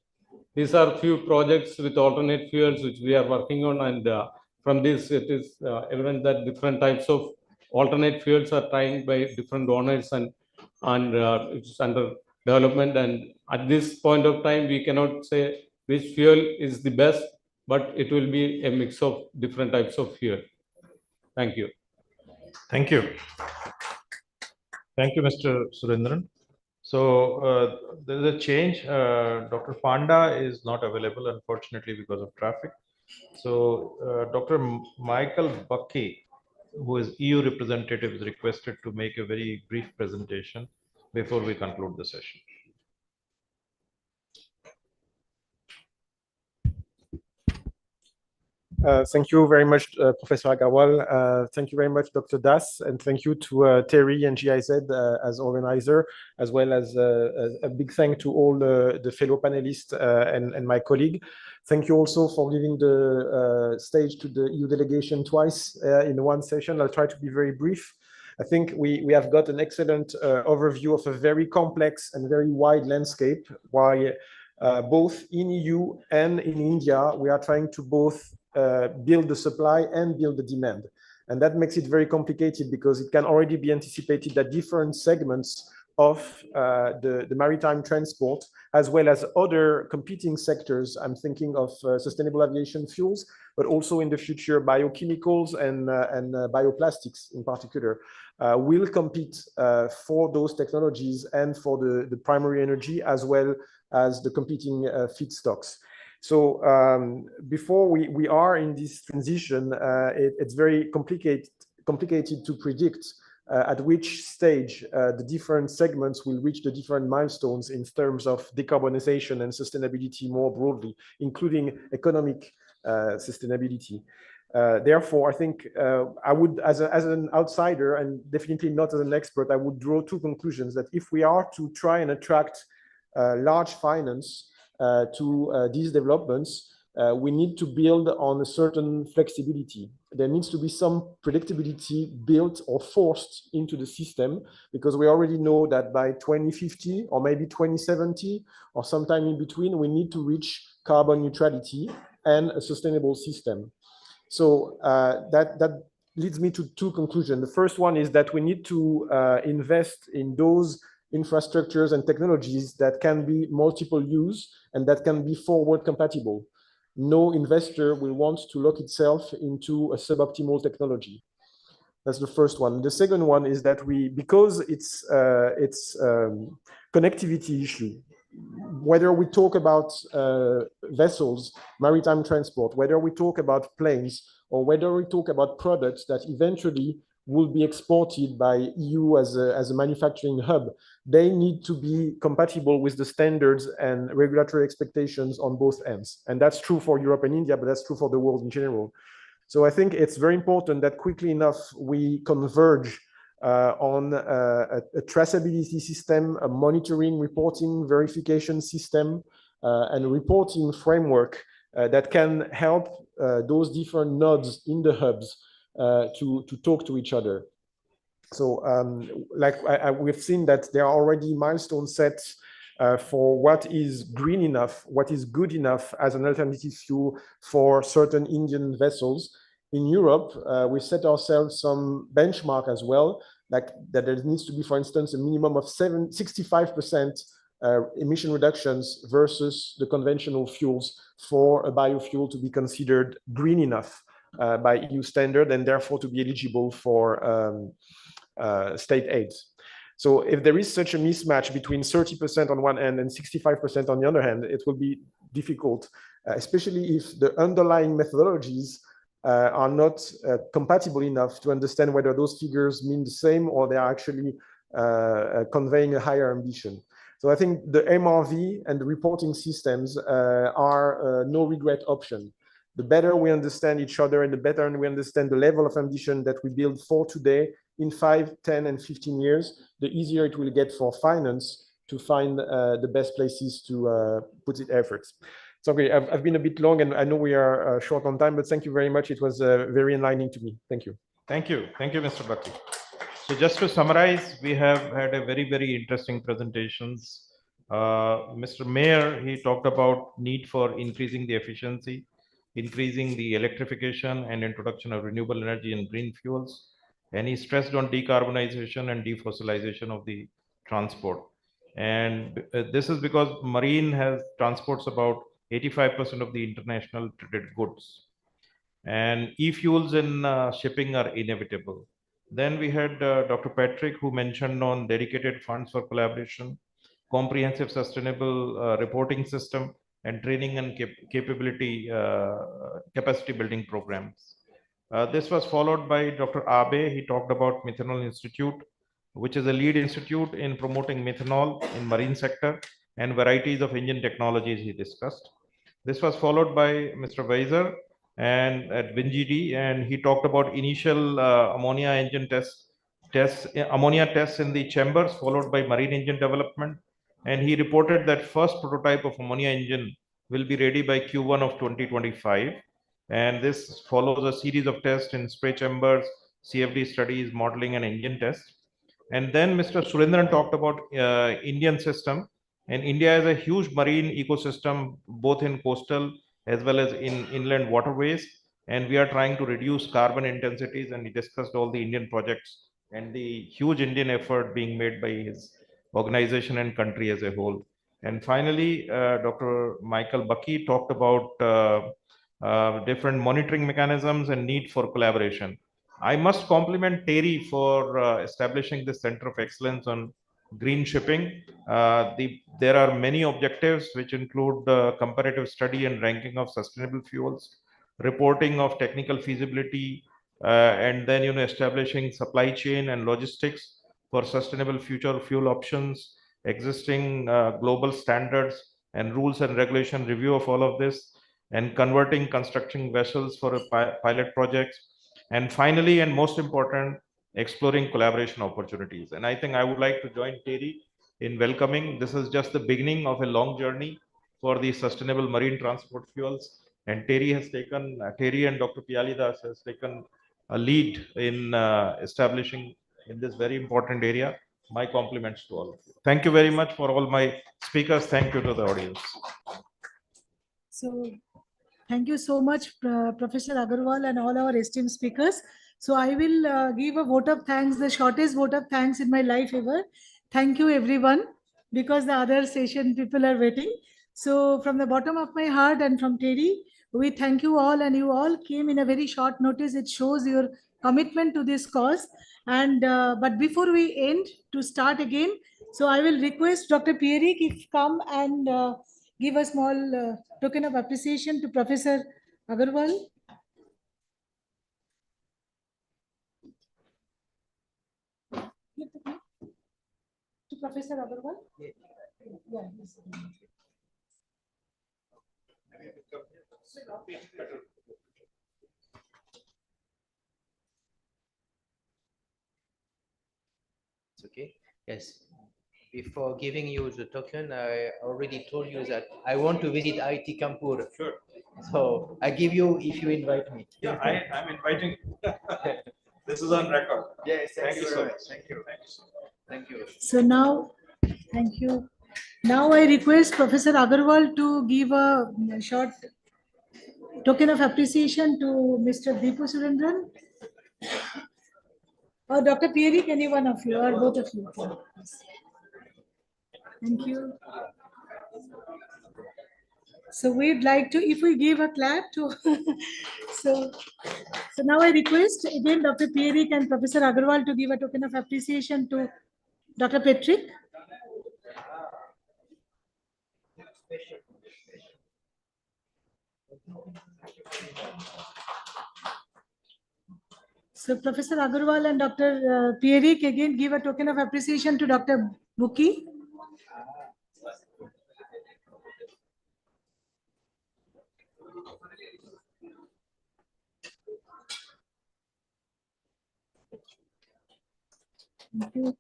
These are few projects with alternate fuels which we are working on, and from this it is evident that different types of alternate fuels are trying by different owners, and it's under development. And at this point of time, we cannot say which fuel is the best, but it will be a mix of different types of fuel. Thank you. Thank you. Thank you, Mr. Surendran. So there's a change. Dr. Panda is not available, unfortunately, because of traffic. So Dr. Michael Bucky, who is EU representative, is requested to make a very brief presentation before we conclude the session. Thank you very much, Professor Agarwal. Thank you very much, Dr. Das, and thank you to TERI and GIZ as organizer, as well as a big thank to all the fellow panelists and my colleague. Thank you also for giving the stage to the EU delegation twice in one session. I'll try to be very brief. I think we have got an excellent overview of a very complex and very wide landscape, while both in EU and in India, we are trying to both build the supply and build the demand. And that makes it very complicated because it can already be anticipated that different segments of the maritime transport, as well as other competing sectors, I'm thinking of sustainable aviation fuels, but also in the future biochemicals and bioplastics in particular, will compete for those technologies and for the primary energy, as well as the competing feedstocks. So before we are in this transition, it's very complicated to predict at which stage the different segments will reach the different milestones in terms of decarbonization and sustainability more broadly, including economic sustainability. Therefore, I think I would, as an outsider and definitely not as an expert, I would draw 2 conclusions: that if we are to try and attract large finance to these developments, we need to build on a certain flexibility. There needs to be some predictability built or forced into the system, because we already know that by 2050 or maybe 2070 or sometime in between, we need to reach carbon neutrality and a sustainable system. So that leads me to two conclusions. The first one is that we need to invest in those infrastructures and technologies that can be multiple use and that can be forward compatible. No investor will want to lock itself into a suboptimal technology. That's the first one. The second one is that because it's connectivity issue, whether we talk about vessels, maritime transport, whether we talk about planes, or whether we talk about products that eventually will be exported by EU as a manufacturing hub, they need to be compatible with the standards and regulatory expectations on both ends. And that's true for Europe and India, but that's true for the world in general. So I think it's very important that quickly enough we converge on a traceability system, a monitoring, reporting, verification system, and a reporting framework that can help those different nodes in the hubs to talk to each other. So we've seen that there are already milestone sets for what is green enough, what is good enough as an alternative fuel for certain Indian vessels. In Europe, we set ourselves some benchmark as well, like that there needs to be, for instance, a minimum of 65% emission reductions versus the conventional fuels for a biofuel to be considered green enough by EU standard and therefore to be eligible for state aids. So if there is such a mismatch between 30% on one end and 65% on the other hand, it will be difficult, especially if the underlying methodologies are not compatible enough to understand whether those figures mean the same or they are actually conveying a higher ambition. So I think the MRV and the reporting systems are a no regret option. The better we understand each other and the better we understand the level of ambition that we build for today, in 5, 10, and 15 years, the easier it will get for finance to find the best places to put its efforts. So okay, I've been a bit long and I know we are short on time, but thank you very much. It was very enlightening to me. Thank you. Thank you. Thank you, Mr. Bhatti. So just to summarize, we have had a very, very interesting presentations. Mr. Mayor, he talked about need for increasing the efficiency, increasing the electrification and introduction of renewable energy and green fuels. And he stressed on decarbonization and defossilization of the transport. And this is because marine has transports about 85% of the international traded goods. And e-fuels in shipping are inevitable. Then we had Dr. Patrick, who mentioned on dedicated funds for collaboration, comprehensive sustainable reporting system, and training and capability capacity building programs. This was followed by Dr. Abe. He talked about Methanol Institute, which is a lead institute in promoting methanol in marine sector and varieties of engine technologies he discussed. This was followed by Mr. Weiser and at WinGD, and he talked about initial ammonia engine ammonia tests in the chambers, followed by marine engine development. And he reported that first prototype of ammonia engine will be ready by Q1 of 2025. And this follows a series of tests in spray chambers, CFD studies, modeling, and engine tests. And then Mr. Surendran talked about Indian system. And India has a huge marine ecosystem, both in coastal as well as in inland waterways. And we are trying to reduce carbon intensities. And he discussed all the Indian projects and the huge Indian effort being made by his organization and country as a whole. And finally, Dr. Michael Bucky talked about different monitoring mechanisms and need for collaboration. I must compliment TERI for establishing the Center of Excellence on green shipping. There are many objectives which include comparative study and ranking of sustainable fuels, reporting of technical feasibility, and then establishing supply chain and logistics for sustainable future fuel options, existing global standards and rules and regulation review of all of this, and converting construction vessels for pilot projects. And finally, and most important, exploring collaboration opportunities. And I think I would like to join TERI in welcoming. This is just the beginning of a long journey for the sustainable marine transport fuels. And TERI and Dr. Piali Das has taken a lead in establishing in this very important area. My compliments to all of you. Thank you very much for all my speakers. Thank you to the audience. So Thank you so much, Professor Agarwal and all our esteemed speakers. So I will give a vote of thanks, the shortest vote of thanks in my life ever. Thank you, everyone, because the other session people are waiting. So from the bottom of my heart and from TERI, we thank you all, and you all came in a very short notice. It shows your commitment to this cause. And but before we end, to start again, so I will request Dr. Pierik if come and give a small token of appreciation to Professor Agarwal. To Professor Agarwal? Yeah. Yes. It's okay. Yes. Before giving you the token, I already told you that I want to visit IT Kanpur. Sure. So I give you if you invite me. Yeah, I'm inviting. This is on record. Yes, Thank you so much. Thank you. Thank you. So now, thank you. Now I request Professor Agarwal to give a short token of appreciation to Mr. Deepu Surendran. Or Dr. Pierik, any one of you, or both of you. Thank you. So we'd like to, if we give a clap to, so now I request again Dr. Pierik and Professor Agarwal to give a token of appreciation to Dr. Patrick. So Professor Agarwal and Dr. Pierik again give a token of appreciation to Dr. Buki. Thank you.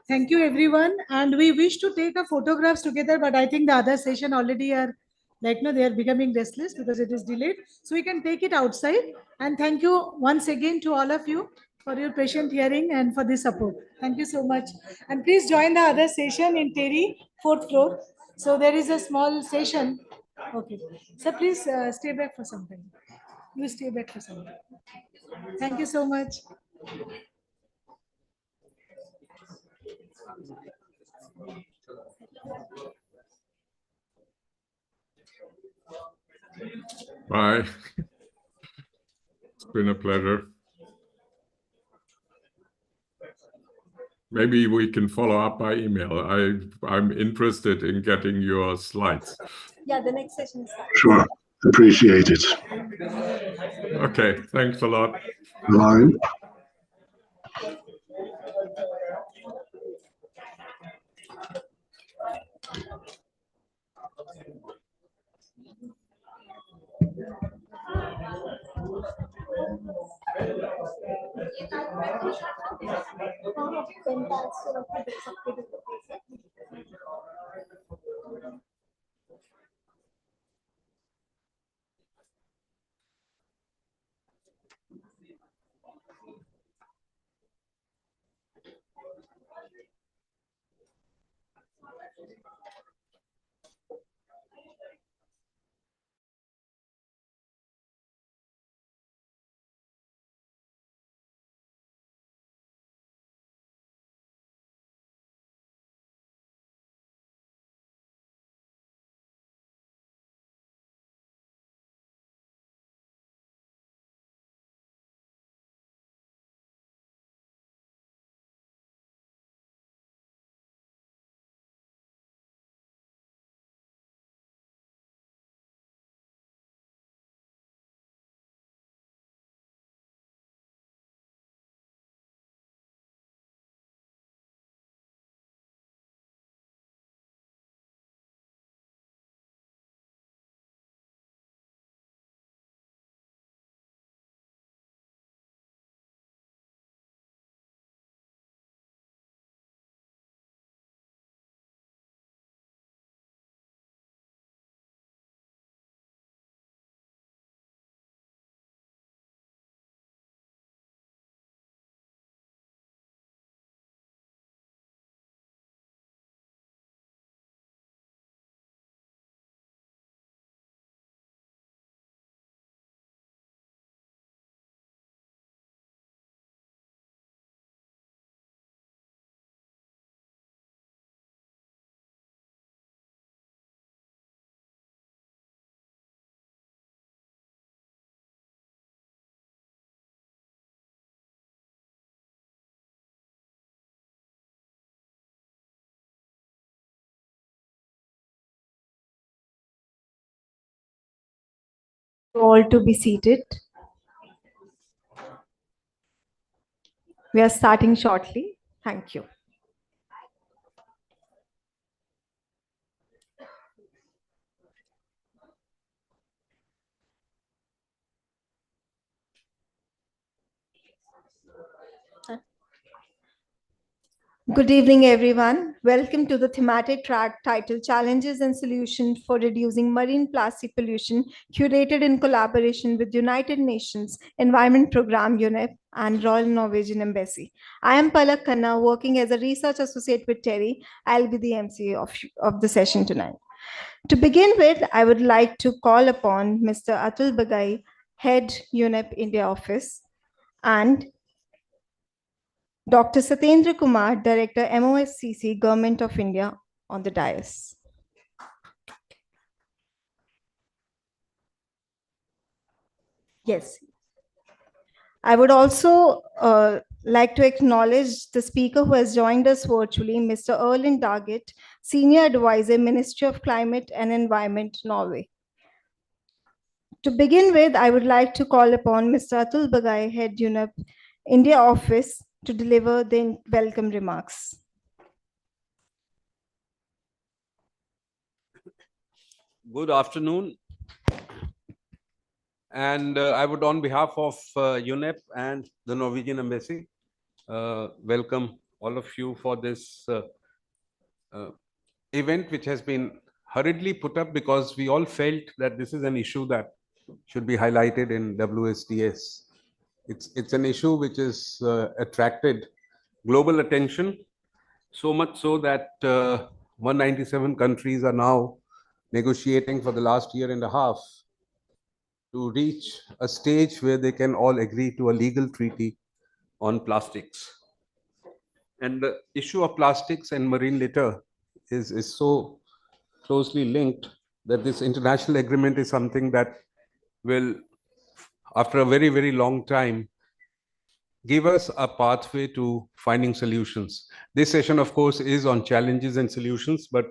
Thank you, everyone. And we wish to take a photographs together, but I think the other session already are like, no, they are becoming restless because it is delayed. So we can take it outside. And thank you once again to all of you for your patient hearing and for the support. Thank you so much. And please join the other session in TERI, 4th floor. So there is a small session. Okay. So please stay back for some time. You stay back for some time. Thank you so much. Bye. It's been a pleasure. Maybe we can follow up by email. I'm interested in getting your slides. Yeah, the next session is starting. Sure. Appreciate it. Okay, thanks a lot. Bye. All to be seated. We are starting shortly. Thank you. Good evening, everyone. Welcome to the thematic track titled Challenges and Solutions for Reducing Marine Plastic Pollution, curated in collaboration with United Nations Environment Programme UNEP and Royal Norwegian Embassy. I am Palak Khanna, working as a research associate with TERI. I'll be the MC of the session tonight. To begin with, I would like to call upon Mr. Atul Bagai, Head UNEP India Office, and Dr. Satendra Kumar, Director, MOSCC, Government of India, on the dais. Yes. I would also like to acknowledge the speaker who has joined us virtually, Mr. Erlend Daggett, Senior Advisor, Ministry of Climate and Environment, Norway. To begin with, I would like to call upon Mr. Atul Bagai, Head UNEP India Office, to deliver the welcome remarks. Good afternoon. And I would, on behalf of UNEP and the Norwegian Embassy, welcome all of you for this event, which has been hurriedly put up because we all felt that this is an issue that should be highlighted in WSDS. It's an issue which has attracted global attention, so much so that 197 countries are now negotiating for the last year and a half to reach a stage where they can all agree to a legal treaty on plastics. And the issue of plastics and marine litter is so closely linked that this international agreement is something that will, after a very, very long time, give us a pathway to finding solutions. This session, of course, is on challenges and solutions, but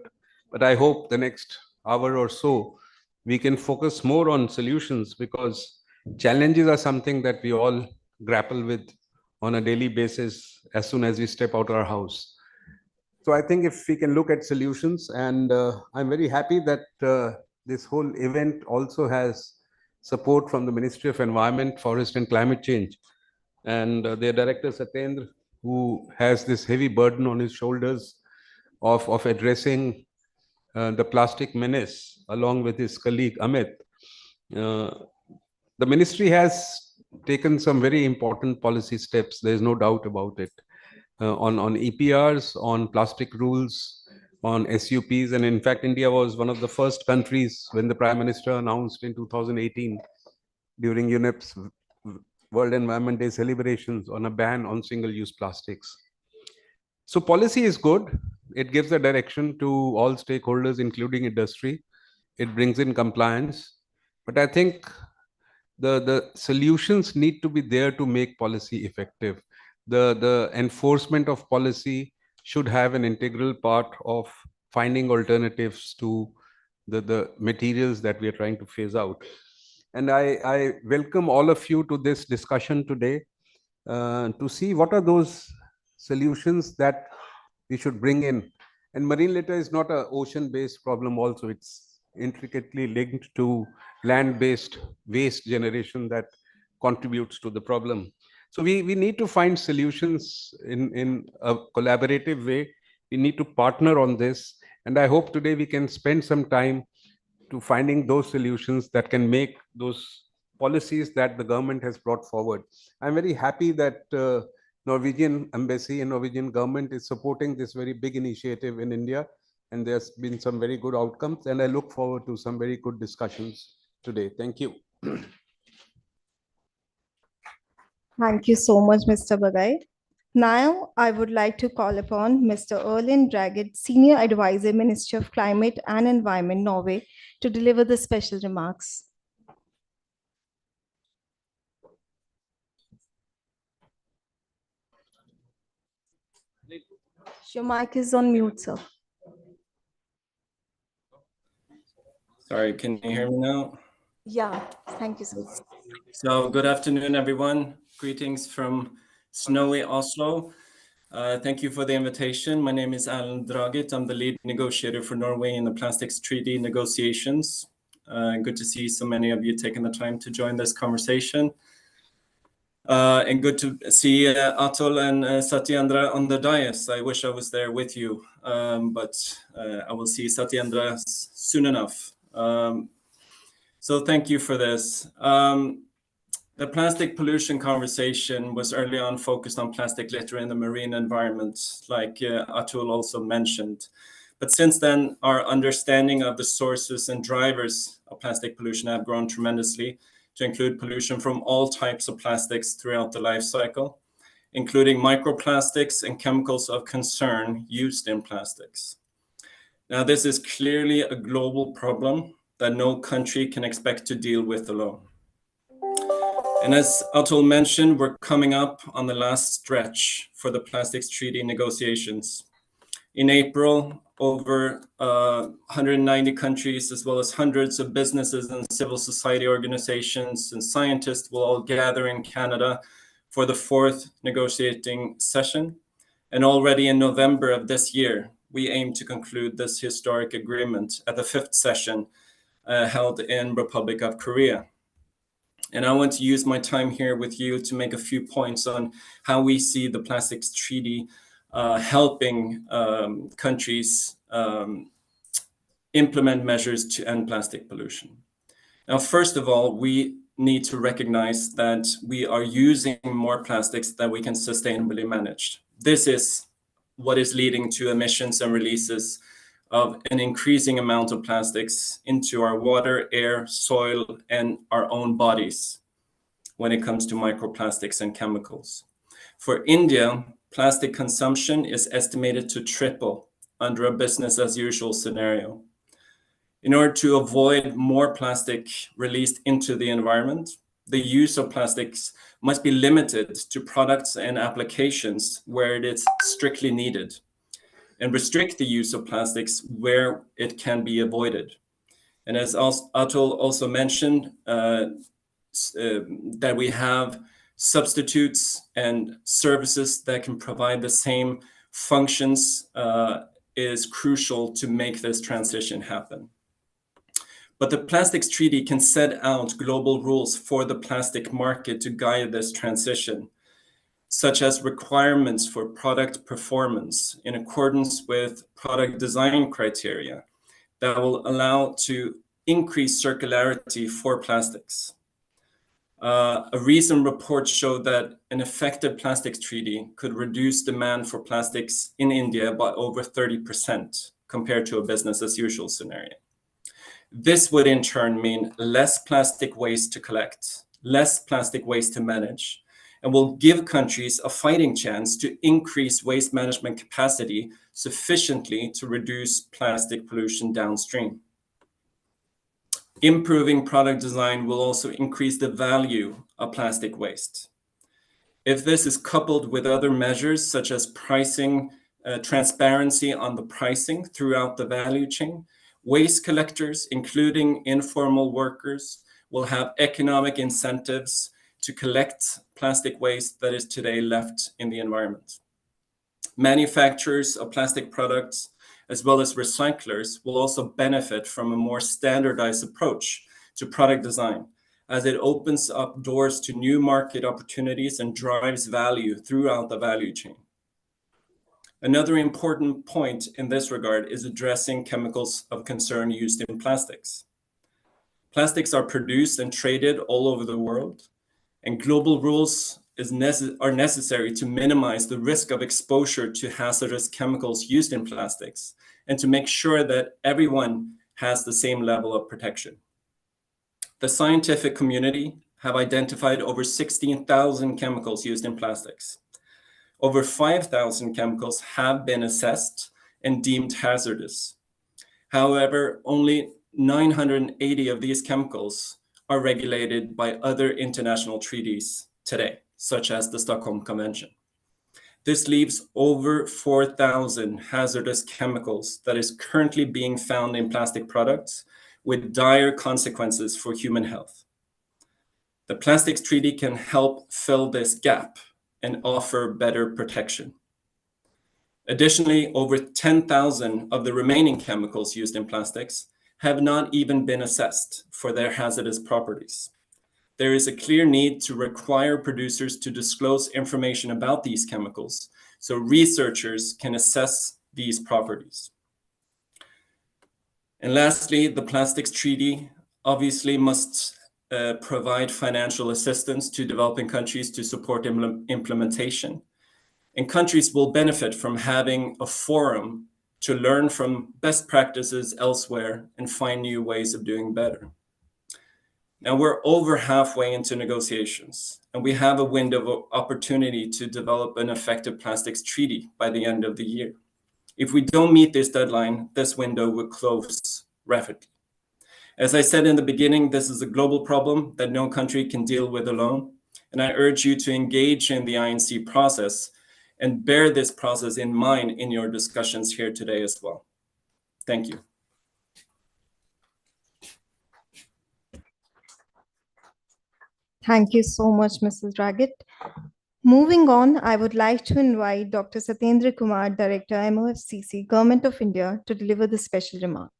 I hope the next hour or so, we can focus more on solutions, because challenges are something that we all grapple with on a daily basis as soon as we step out of our house. So I think if we can look at solutions, and I'm very happy that this whole event also has support from the Ministry of Environment, Forest and Climate Change, and their director Satendra, who has this heavy burden on his shoulders of addressing the plastic menace, along with his colleague Amit. The ministry has taken some very important policy steps. There is no doubt about it. On EPRs, on plastic rules, on SUPs. And in fact, India was one of the first countries when the Prime Minister announced in 2018 during UNEP's World Environment Day celebrations on a ban on single-use plastics. So policy is good. It gives a direction to all stakeholders, including industry. It brings in compliance. But I think the solutions need to be there to make policy effective. The enforcement of policy should have an integral part of finding alternatives to the materials that we are trying to phase out. And I welcome all of you to this discussion today to see what are those solutions that we should bring in. And marine litter is not an ocean-based problem also. It's intricately linked to land-based waste generation that contributes to the problem. So we need to find solutions in a collaborative way. We need to partner on this. And I hope today we can spend some time to finding those solutions that can make those policies that the government has brought forward. I'm very happy that Norwegian Embassy and Norwegian government is supporting this very big initiative in India. And there's been some very good outcomes. And I look forward to some very good discussions today. Thank you. Thank you so much, Mr. Bagai. Now, I would like to call upon Mr. Erlend Daggett, Senior Advisor, Ministry of Climate and Environment, Norway, to deliver the special remarks. Your mic is on mute, sir. Sorry, can you hear me now? Yeah, thank you so much. So good afternoon, everyone. Greetings from snowy Oslo. Thank you for the invitation. My name is Alan Dragit. I'm the lead negotiator for Norway in the plastics treaty negotiations. Good to see so many of you taking the time to join this conversation. And good to see Atul and Satyendra on the dais. I wish I was there with you, but I will see Satyendra soon enough. So thank you for this. The plastic pollution conversation was early on focused on plastic litter in the marine environment, like Atul also mentioned. But since then, our understanding of the sources and drivers of plastic pollution have grown tremendously to include pollution from all types of plastics throughout the life cycle, including microplastics and chemicals of concern used in plastics. Now, this is clearly a global problem that no country can expect to deal with alone. And as Atul mentioned, we're coming up on the last stretch for the plastics treaty negotiations. In April, over 190 countries, as well as hundreds of businesses and civil society organizations and scientists will all gather in Canada for the fourth negotiating session. And already in November of this year, we aim to conclude this historic agreement at the fifth session held in Republic of Korea. And I want to use my time here with you to make a few points on how we see the plastics treaty helping countries implement measures to end plastic pollution. Now, first of all, we need to recognize that we are using more plastics than we can sustainably manage. This is what is leading to emissions and releases of an increasing amount of plastics into our water, air, soil, and our own bodies when it comes to microplastics and chemicals. For India, plastic consumption is estimated to triple under a business as usual scenario. In order to avoid more plastic released into the environment, the use of plastics must be limited to products and applications where it is strictly needed, and restrict the use of plastics where it can be avoided. And as Atul also mentioned, that we have substitutes and services that can provide the same functions is crucial to make this transition happen. But the plastics treaty can set out global rules for the plastic market to guide this transition, such as requirements for product performance in accordance with product design criteria that will allow to increase circularity for plastics. A recent report showed that an effective plastics treaty could reduce demand for plastics in India by over 30% compared to a business as usual scenario. This would in turn mean less plastic waste to collect, less plastic waste to manage, and will give countries a fighting chance to increase waste management capacity sufficiently to reduce plastic pollution downstream. Improving product design will also increase the value of plastic waste. If this is coupled with other measures such as pricing, transparency on the pricing throughout the value chain, waste collectors, including informal workers, will have economic incentives to collect plastic waste that is today left in the environment. Manufacturers of plastic products, as well as recyclers, will also benefit from a more standardized approach to product design, as it opens up doors to new market opportunities and drives value throughout the value chain. Another important point in this regard is addressing chemicals of concern used in plastics. Plastics are produced and traded all over the world, and global rules are necessary to minimize the risk of exposure to hazardous chemicals used in plastics and to make sure that everyone has the same level of protection. The scientific community have identified over 16,000 chemicals used in plastics. Over 5,000 chemicals have been assessed and deemed hazardous. However, only 980 of these chemicals are regulated by other international treaties today, such as the Stockholm Convention. This leaves over 4,000 hazardous chemicals that is currently being found in plastic products, with dire consequences for human health. The Plastics Treaty can help fill this gap and offer better protection. Additionally, over 10,000 of the remaining chemicals used in plastics have not even been assessed for their hazardous properties. There is a clear need to require producers to disclose information about these chemicals so researchers can assess these properties. And lastly, the Plastics Treaty obviously must provide financial assistance to developing countries to support implementation. And countries will benefit from having a forum to learn from best practices elsewhere and find new ways of doing better. Now we're over halfway into negotiations, and we have a window of opportunity to develop an effective plastics treaty by the end of the year. If we don't meet this deadline, this window will close rapidly. As I said in the beginning, this is a global problem that no country can deal with alone, and I urge you to engage in the INC process and bear this process in mind in your discussions here today as well. Thank you. Thank you so much, Mrs. Draggett. Moving on, I would like to invite Dr. Satyendra Kumar, Director, MOFCC, Government of India, to deliver the special remarks.